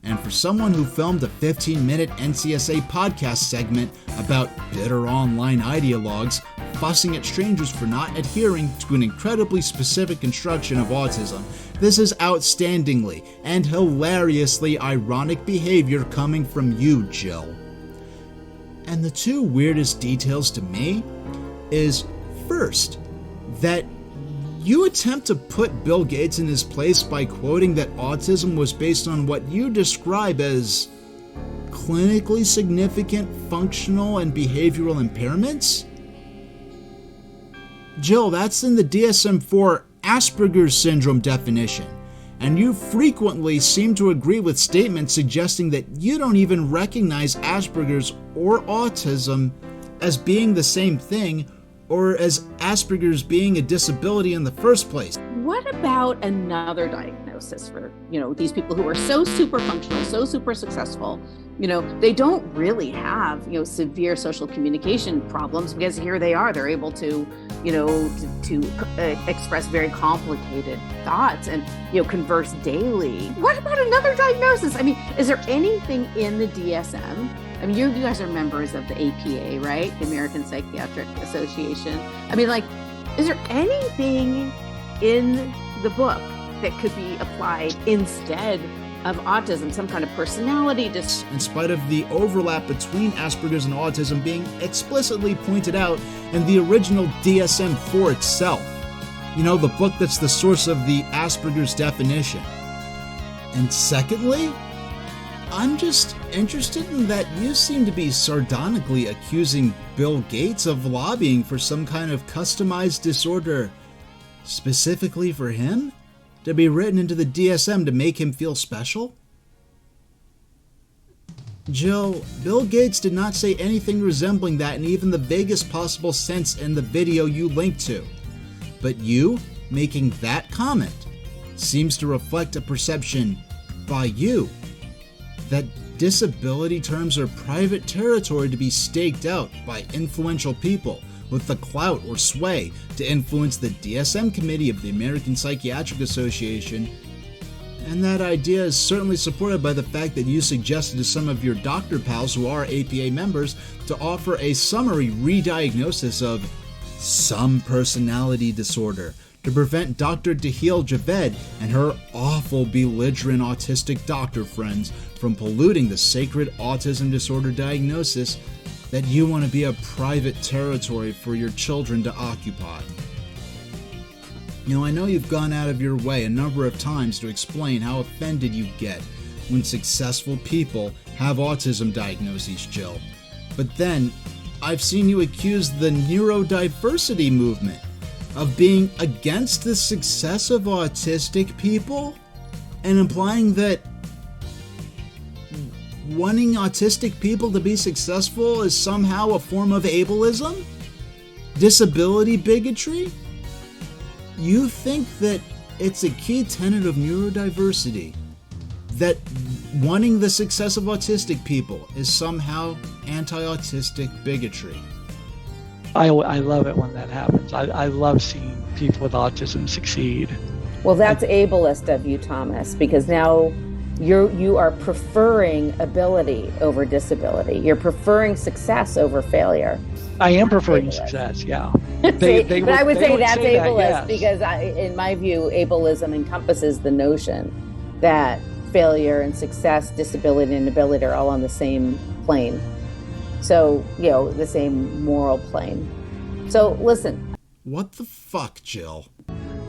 And for someone who filmed a 15-minute NCSA podcast segment about bitter online ideologues fussing at strangers for not adhering to an incredibly specific construction of autism, this is outstandingly and hilariously ironic behavior coming from you, Jill. And the two weirdest details to me is, first, that you attempt to put Bill Gates in his place by quoting that autism was based on what you describe as clinically significant functional and behavioral impairments? Jill, that's in the DSM-4 Asperger's syndrome definition, and you frequently seem to agree with statements suggesting that you don't even recognize Asperger's or autism as being the same thing, or as Asperger's being a disability in the first place. What about another diagnosis for, these people who are so super functional, so super successful? They don't really have, severe social communication problems, because here they are, they're able to, express very complicated thoughts and, converse daily. What about another diagnosis? I mean, is there anything in the DSM? I mean, you guys are members of the APA, right? The American Psychiatric Association. I mean, is there anything in the book that could be applied instead of autism, some kind of personality In spite of the overlap between Asperger's and autism being explicitly pointed out in the original DSM-4 itself. The book that's the source of the Asperger's definition. And secondly, I'm just interested in that you seem to be sardonically accusing Bill Gates of lobbying for some kind of customized disorder specifically for him to be written into the DSM to make him feel special? Jill, Bill Gates did not say anything resembling that in even the vaguest possible sense in the video you linked to. But you making that comment seems to reflect a perception by you that disability terms are private territory to be staked out by influential people with the clout or sway to influence the DSM committee of the American Psychiatric Association, And that idea is certainly supported by the fact that you suggested to some of your doctor pals who are APA members to offer a summary re-diagnosis of some personality disorder to prevent Dr. Dahil Javed and her awful belligerent autistic doctor friends from polluting the sacred autism disorder diagnosis that you want to be a private territory for your children to occupy. You know, I know you've gone out of your way a number of times to explain how offended you get when successful people have autism diagnoses, Jill. But then, I've seen you accuse the neurodiversity movement of being against the success of autistic people and implying that wanting autistic people to be successful is somehow a form of ableism? Disability bigotry? You think that it's a key tenet of neurodiversity that wanting the success of autistic people is somehow anti-autistic bigotry? I love it when that happens. I love seeing people with autism succeed. Well, that's ableist of you, Thomas, because now you are preferring ability over disability. You're preferring success over failure. I am preferring success, yeah. But I would say that's ableist because in my view, ableism encompasses the notion that failure and success, disability and ability are all on the same plane. So, the same moral plane. So, listen. What the fuck, Jill?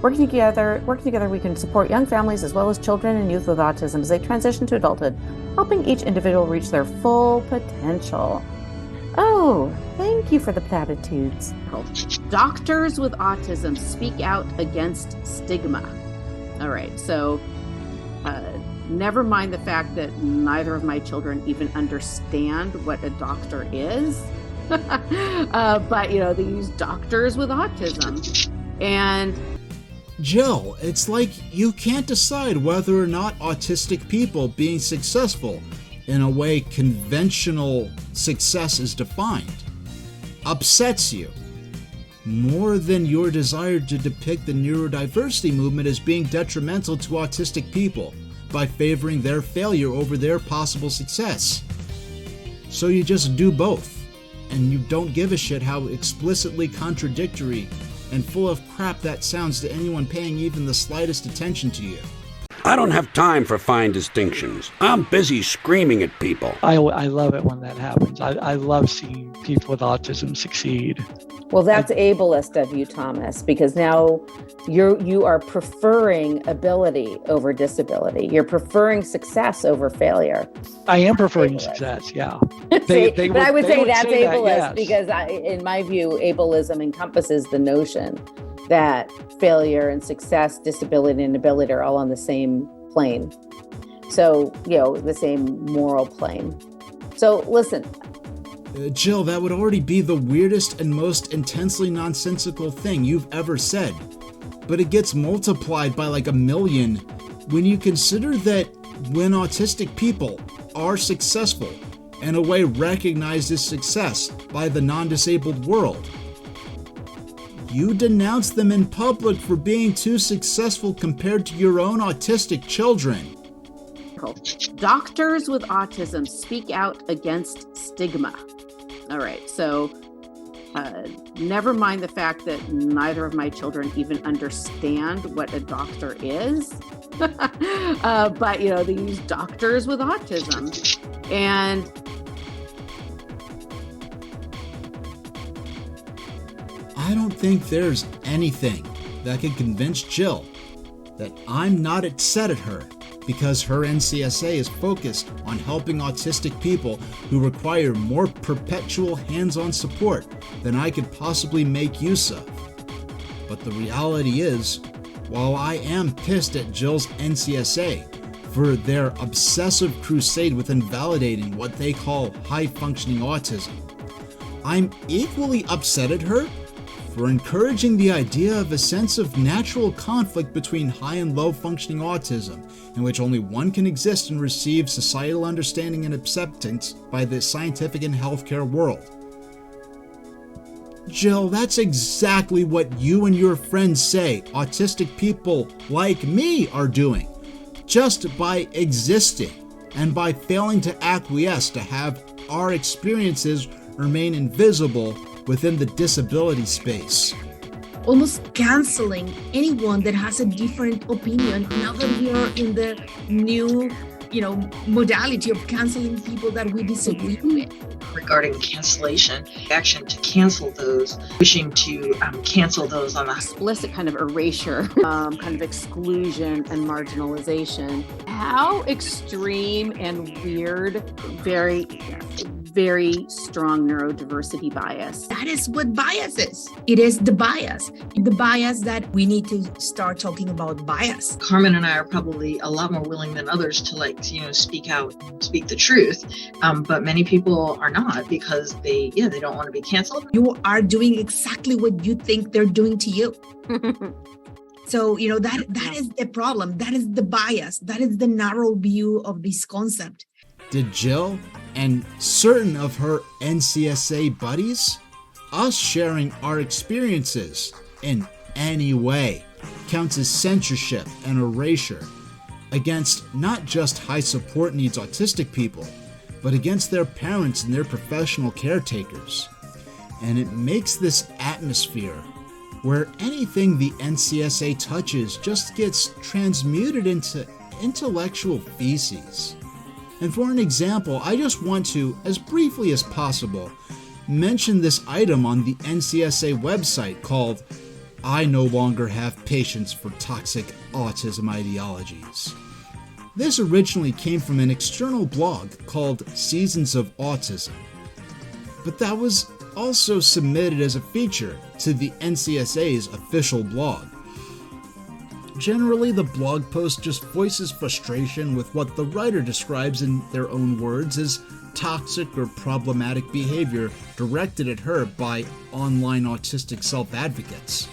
Working together, we can support young families as well as children and youth with autism as they transition to adulthood, helping each individual reach their full potential. Oh, thank you for the platitudes. Doctors with autism speak out against stigma. All right, so never mind the fact that neither of my children even understand what a doctor is. But, they use doctors with autism. And Jill, it's like you can't decide whether or not autistic people being successful in a way conventional success is defined upsets you more than your desire to depict the neurodiversity movement as being detrimental to autistic people by favoring their failure over their possible success. So you just do both, and you don't give a shit how explicitly contradictory and full of crap that sounds to anyone paying even the slightest attention to you. I don't have time for fine distinctions. I'm busy screaming at people. I love it when that happens. I love seeing people with autism succeed. Well, that's ableist of you, Thomas, because now you are preferring ability over disability. You're preferring success over failure. I am preferring success, yeah. But I would say that's ableist because in my view, ableism encompasses the notion that failure and success, disability and ability are all on the same plane. So, the same moral plane. So, listen. Jill, that would already be the weirdest and most intensely nonsensical thing you've ever said. But it gets multiplied by like 1 million when you consider that when autistic people are successful, in a way recognized as success by the non-disabled world, you denounce them in public for being too successful compared to your own autistic children. Doctors with autism speak out against stigma. All right, so never mind the fact that neither of my children even understand what a doctor is. But, they use doctors with autism. And I don't think there's anything that can convince Jill that I'm not upset at her because her NCSA is focused on helping autistic people who require more perpetual hands-on support than I could possibly make use of. But the reality is, while I am pissed at Jill's NCSA for their obsessive crusade with invalidating what they call high-functioning autism, I'm equally upset at her for encouraging the idea of a sense of natural conflict between high and low functioning autism, in which only one can exist and receive societal understanding and acceptance by the scientific and healthcare world. Jill, that's exactly what you and your friends say autistic people like me are doing. just by existing and by failing to acquiesce to have our experiences remain invisible within the disability space. Almost canceling anyone that has a different opinion now that we are in the new, modality of canceling people that we disagree with. Regarding cancellation, action to cancel those, wishing to cancel those on a explicit kind of erasure, kind of exclusion and marginalization. How extreme and weird, very strong neurodiversity bias. That is what bias is. It is the bias that we need to start talking about bias. Carmen and I are probably a lot more willing than others to speak out, speak the truth. But many people are not because they don't want to be canceled. You are doing exactly what you think they're doing to you. So, that is the problem. That is the bias. That is the narrow view of this concept. Did Jill and certain of her NCSA buddies, us sharing our experiences in any way, counts as censorship and erasure against not just high support needs autistic people, but against their parents and their professional caretakers. And it makes this atmosphere where anything the NCSA touches just gets transmuted into intellectual feces. And for an example, I just want to, as briefly as possible, mention this item on the NCSA website called "I no longer have patience for toxic autism ideologies." This originally came from an external blog called Seasons of Autism, but that was also submitted as a feature to the NCSA's official blog. Generally, the blog post just voices frustration with what the writer describes in their own words as toxic or problematic behavior directed at her by online autistic self-advocates.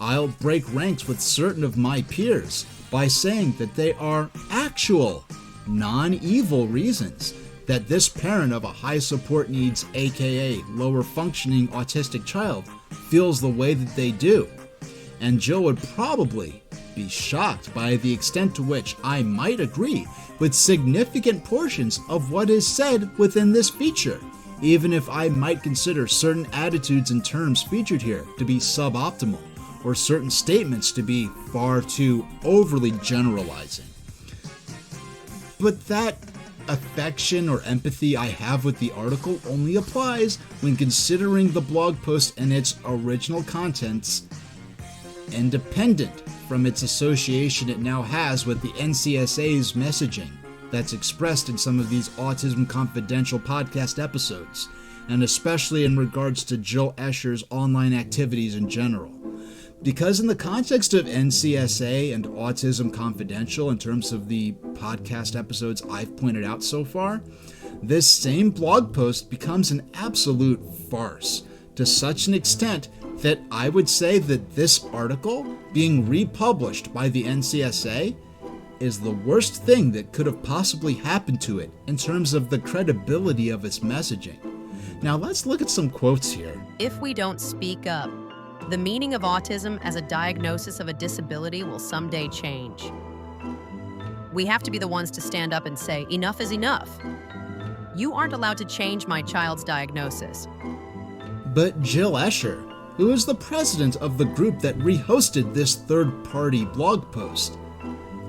I'll break ranks with certain of my peers by saying that they are actual, non-evil reasons that this parent of a high support needs, aka lower functioning autistic child, feels the way that they do. And Jill would probably be shocked by the extent to which I might agree with significant portions of what is said within this feature, even if I might consider certain attitudes and terms featured here to be suboptimal, or certain statements to be far too overly generalizing. But that affection or empathy I have with the article only applies when considering the blog post and its original contents independent from its association it now has with the NCSA's messaging that's expressed in some of these Autism Confidential podcast episodes, and especially in regards to Jill Escher's online activities in general. Because in the context of NCSA and Autism Confidential, in terms of the podcast episodes I've pointed out so far, this same blog post becomes an absolute farce to such an extent that I would say that this article being republished by the NCSA is the worst thing that could have possibly happened to it in terms of the credibility of its messaging. Now let's look at some quotes here. If we don't speak up, the meaning of autism as a diagnosis of a disability will someday change. We have to be the ones to stand up and say, enough is enough. You aren't allowed to change my child's diagnosis. But Jill Escher, who is the president of the group that rehosted this third-party blog post,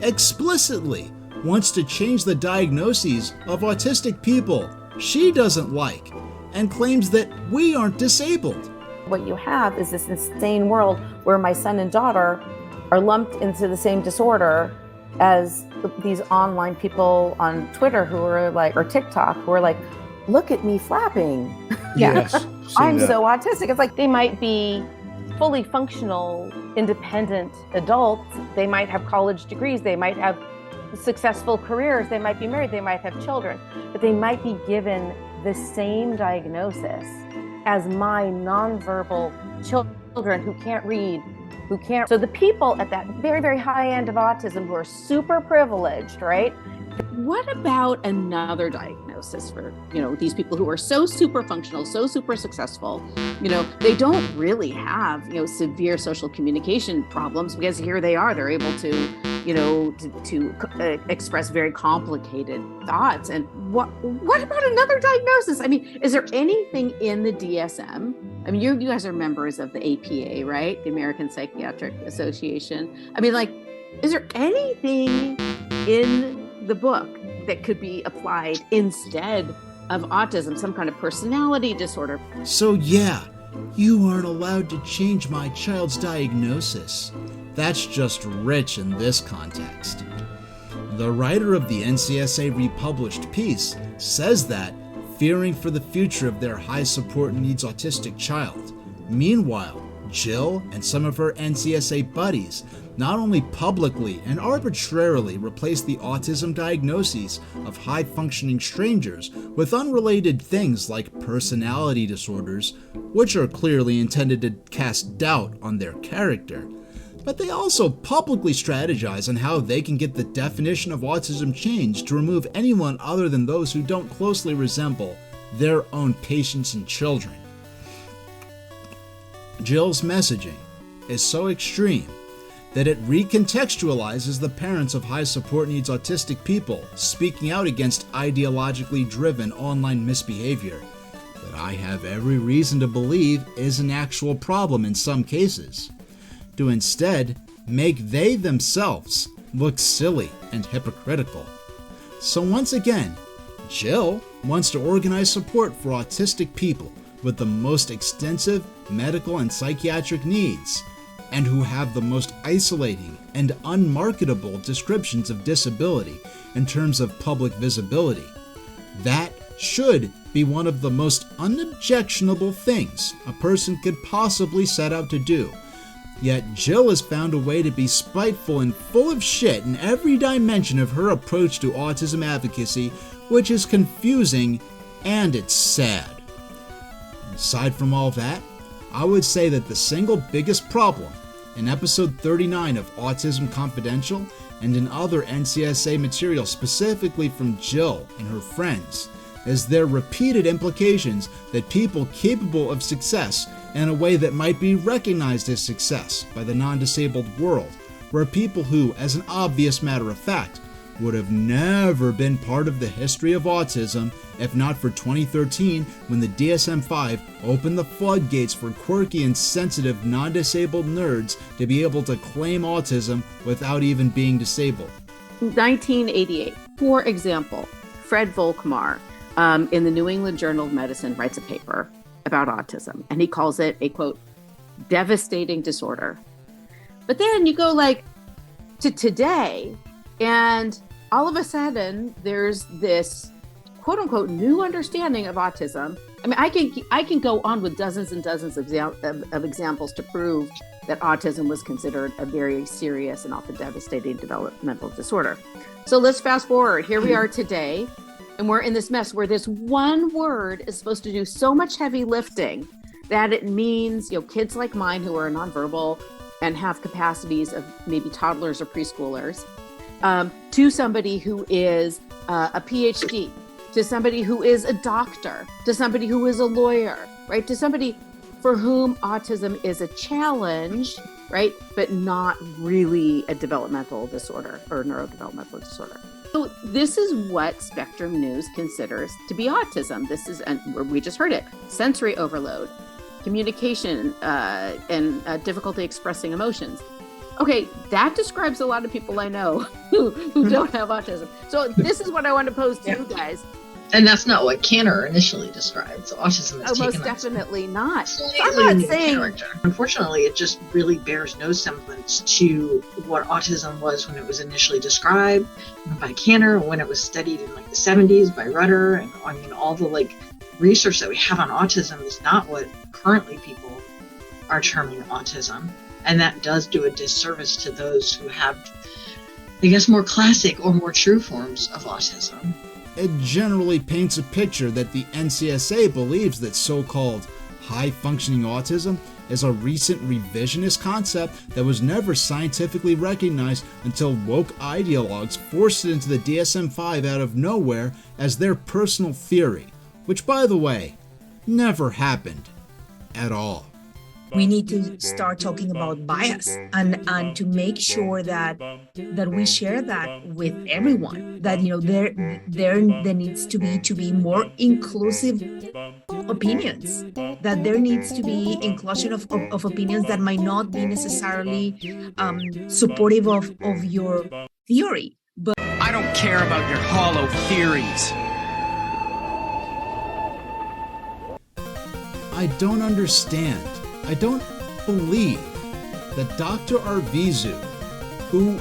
explicitly wants to change the diagnoses of autistic people she doesn't like and claims that we aren't disabled. What you have is this insane world where my son and daughter are lumped into the same disorder as these online people on Twitter who are like, or TikTok, who are like, look at me flapping. Yes, I'm so autistic. It's like they might be fully functional, independent adults. They might have college degrees. They might have successful careers. They might be married. They might have children. But they might be given the same diagnosis as my nonverbal children who can't read, who can't. So the people at that very, very high end of autism who are super privileged, right? What about another diagnosis for, these people who are so super functional, so super successful? They don't really have, severe social communication problems, because here they are, they're able to, to express very complicated thoughts. And what about another diagnosis? I mean, is there anything in the DSM? I mean, you guys are members of the APA, right? The American Psychiatric Association. I mean, is there anything in the book that could be applied instead of autism, some kind of personality disorder? So yeah, you aren't allowed to change my child's diagnosis. That's just rich in this context. The writer of the NCSA republished piece says that, fearing for the future of their high support needs autistic child. Meanwhile, Jill and some of her NCSA buddies not only publicly and arbitrarily replace the autism diagnoses of high-functioning strangers with unrelated things like personality disorders, which are clearly intended to cast doubt on their character, but they also publicly strategize on how they can get the definition of autism changed to remove anyone other than those who don't closely resemble their own patients and children. Jill's messaging is so extreme that it recontextualizes the parents of high support needs autistic people speaking out against ideologically driven online misbehavior that I have every reason to believe is an actual problem in some cases, to instead make they themselves look silly and hypocritical. So once again, Jill wants to organize support for autistic people with the most extensive medical and psychiatric needs, and who have the most isolating and unmarketable descriptions of disability in terms of public visibility. That should be one of the most unobjectionable things a person could possibly set out to do. Yet Jill has found a way to be spiteful and full of shit in every dimension of her approach to autism advocacy, which is confusing and it's sad. Aside from all that, I would say that the single biggest problem in episode 39 of Autism Confidential and in other NCSA material specifically from Jill and her friends is their repeated implications that people capable of success in a way that might be recognized as success by the non-disabled world were people who, as an obvious matter of fact, would have never been part of the history of autism if not for 2013 when the DSM-5 opened the floodgates for quirky and sensitive non-disabled nerds to be able to claim autism without even being disabled. 1988, for example, Fred Volkmar in the New England Journal of Medicine writes a paper about autism, and he calls it a, quote, devastating disorder. But then you go to today, and all of a sudden there's this quote unquote new understanding of autism. I mean, I can go on with dozens and dozens of examples to prove that autism was considered a very serious and often devastating developmental disorder. So let's fast forward. Here we are today, and we're in this mess where this one word is supposed to do so much heavy lifting that it means, kids like mine who are nonverbal and have capacities of maybe toddlers or preschoolers, to somebody who is a PhD, to somebody who is a doctor, to somebody who is a lawyer, right? To somebody for whom autism is a challenge, right? But not really a developmental disorder or neurodevelopmental disorder. So this is what Spectrum News considers to be autism. This is, and we just heard it, sensory overload, communication, and difficulty expressing emotions. Okay, that describes a lot of people I know who don't have autism. So this is what I want to pose to you guys. And that's not what Cantor initially described. So autism is most definitely not. I'm not saying. Unfortunately, it just really bears no semblance to what autism was when it was initially described by Cantor, when it was studied in the 70s by Rutter, and I mean all the research that we have on autism is not what currently people are terming autism. And that does do a disservice to those who have, I guess, more classic or more true forms of autism. It generally paints a picture that the NCSA believes that so-called high-functioning autism is a recent revisionist concept that was never scientifically recognized until woke ideologues forced it into the DSM-5 out of nowhere as their personal theory, which, by the way, never happened at all. We need to start talking about bias and to make sure that we share that with everyone. That there needs to be more inclusive opinions. That there needs to be inclusion of opinions that might not be necessarily supportive of your theory. But I don't care about your hollow theories. I don't understand. I don't believe that Dr. Arvizu, who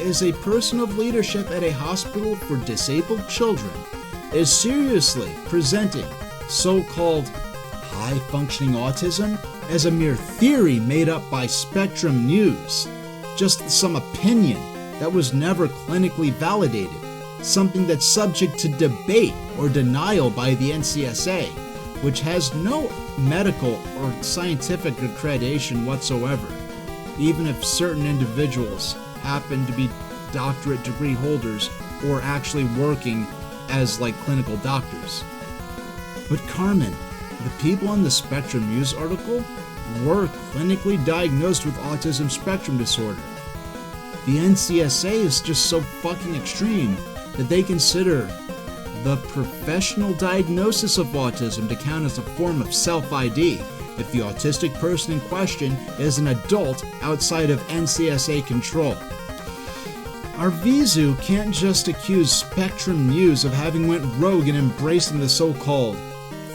is a person of leadership at a hospital for disabled children, is seriously presenting so-called high-functioning autism as a mere theory made up by Spectrum News, just some opinion that was never clinically validated, something that's subject to debate or denial by the NCSA, which has no medical or scientific accreditation whatsoever, even if certain individuals happen to be doctorate degree holders or actually working as clinical doctors. But Carmen, the people in the Spectrum News article were clinically diagnosed with autism spectrum disorder. The NCSA is just so fucking extreme that they consider the professional diagnosis of autism to count as a form of self-ID if the autistic person in question is an adult outside of NCSA control. Arvizu can't just accuse Spectrum News of having went rogue and embracing the so-called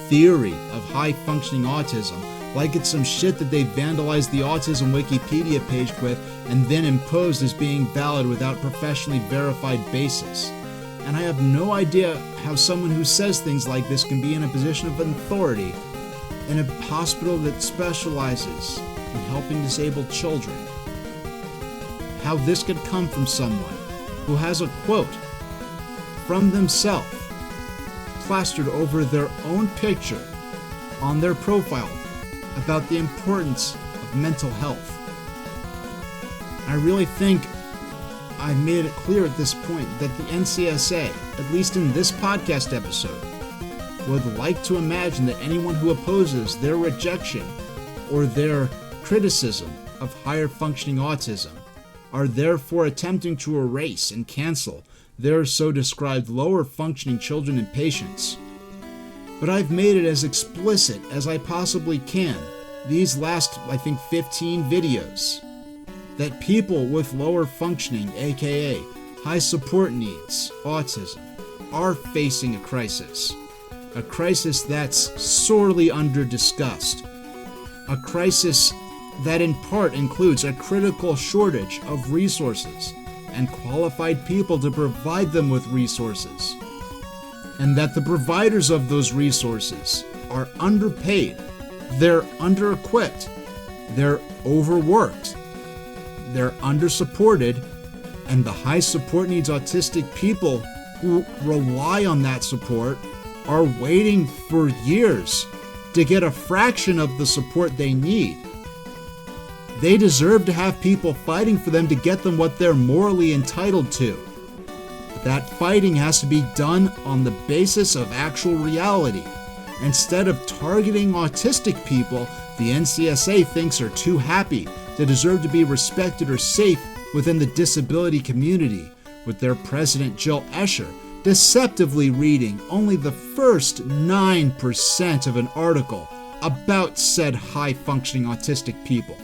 theory of high-functioning autism like it's some shit that they vandalized the autism Wikipedia page with and then imposed as being valid without professionally verified basis. And I have no idea how someone who says things like this can be in a position of authority in a hospital that specializes in helping disabled children. How this could come from someone who has a quote from themselves plastered over their own picture on their profile about the importance of mental health. I really think I made it clear at this point that the NCSA, at least in this podcast episode, would like to imagine that anyone who opposes their rejection or their criticism of higher functioning autism are therefore attempting to erase and cancel their so described lower functioning children and patients. But I've made it as explicit as I possibly can these last, 15 videos, that people with lower functioning, aka high support needs, autism, are facing a crisis that's sorely under-discussed, a crisis that in part includes a critical shortage of resources and qualified people to provide them with resources, and that the providers of those resources are underpaid, they're under-equipped, they're overworked, they're undersupported, and the high support needs autistic people who rely on that support are waiting for years to get a fraction of the support they need. They deserve to have people fighting for them to get them what they're morally entitled to. But that fighting has to be done on the basis of actual reality. Instead of targeting autistic people the NCSA thinks are too happy to deserve to be respected or safe within the disability community, with their president Jill Escher deceptively reading only the first 9% of an article about said high-functioning autistic people,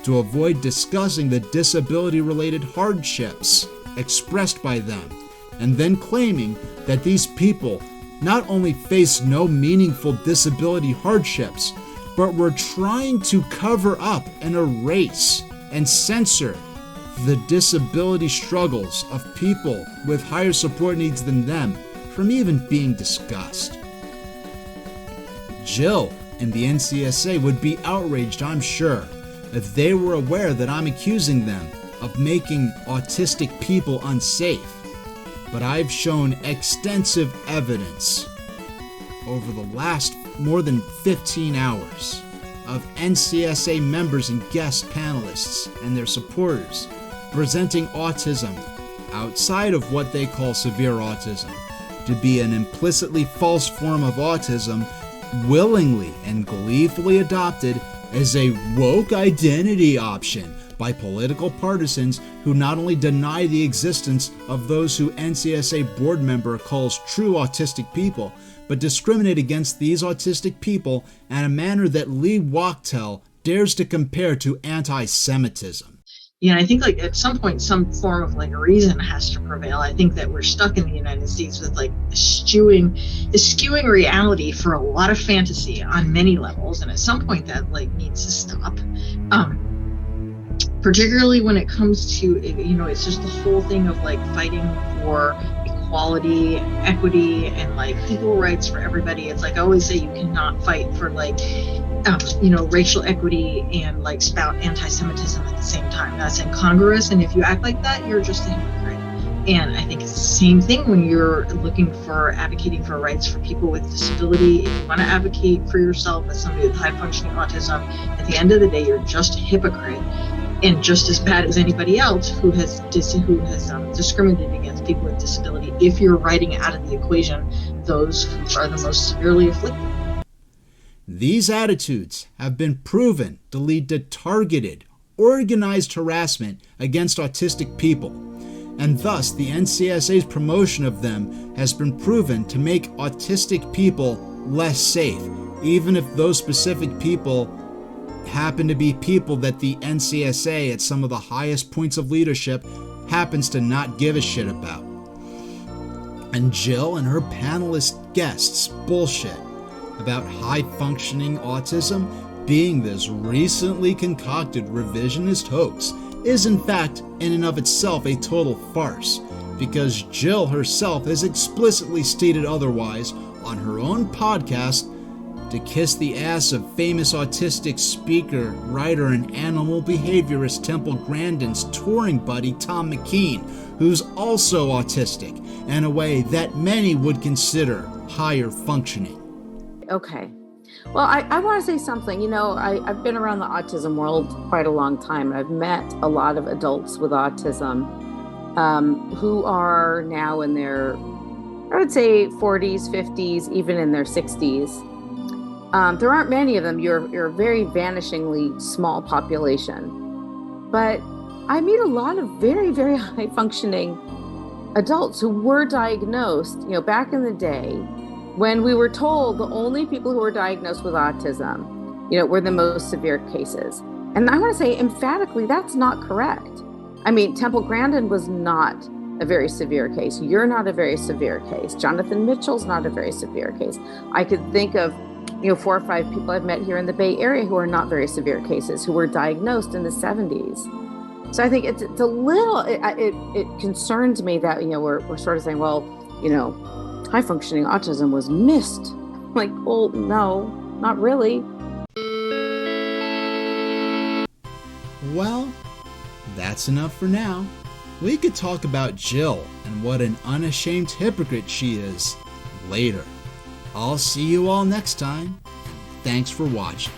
to avoid discussing the disability-related hardships expressed by them, and then claiming that these people not only face no meaningful disability hardships, but were trying to cover up and erase and censor the disability struggles of people with higher support needs than them from even being discussed. Jill and the NCSA would be outraged, I'm sure, if they were aware that I'm accusing them of making autistic people unsafe. But I've shown extensive evidence over the last more than 15 hours of NCSA members and guest panelists and their supporters presenting autism outside of what they call severe autism to be an implicitly false form of autism willingly and gleefully adopted as a woke identity option by political partisans who not only deny the existence of those who NCSA board member calls true autistic people, but discriminate against these autistic people in a manner that Lee Wachtel dares to compare to anti-Semitism. Yeah, I think like at some point, some form of like reason has to prevail. I think that we're stuck in the United States with like skewing reality for a lot of fantasy on many levels. And at some point that like needs to stop. Particularly when it comes to, it's just the whole thing of like fighting for equality, equity, and like equal rights for everybody. It's like I always say, you cannot fight for like, racial equity and like spout anti-Semitism at the same time. That's incongruous. And if you act like that, you're just a hypocrite. And I think it's the same thing when you're advocating for rights for people with disability. If you want to advocate for yourself as somebody with high functioning autism, at the end of the day, you're just a hypocrite. And just as bad as anybody else who has discriminated against people with disability, if you're writing out of the equation those who are the most severely afflicted. These attitudes have been proven to lead to targeted, organized harassment against autistic people, and thus the NCSA's promotion of them has been proven to make autistic people less safe, even if those specific people happen to be people that the NCSA at some of the highest points of leadership happens to not give a shit about. And Jill and her panelist guests bullshit about high-functioning autism being this recently concocted revisionist hoax is in fact in and of itself a total farce, because Jill herself has explicitly stated otherwise on her own podcast to kiss the ass of famous autistic speaker, writer, and animal behaviorist Temple Grandin's touring buddy Tom McKean, who's also autistic in a way that many would consider higher functioning. Okay. Well, I want to say something. I've been around the autism world quite a long time, and I've met a lot of adults with autism who are now in their, I would say, 40s, 50s, even in their 60s. There aren't many of them. You're a very vanishingly small population. But I meet a lot of very, very high functioning adults who were diagnosed, back in the day when we were told the only people who were diagnosed with autism, were the most severe cases. And I want to say emphatically, that's not correct. I mean, Temple Grandin was not a very severe case. You're not a very severe case. Jonathan Mitchell's not a very severe case. I could think of 4 or 5 people I've met here in the Bay Area who are not very severe cases, who were diagnosed in the 70s. So I think it's a little, it concerns me that, we're sort of saying, well, high functioning autism was missed. Like, well, no, not really. Well, that's enough for now. We could talk about Jill and what an unashamed hypocrite she is later. I'll see you all next time. Thanks for watching.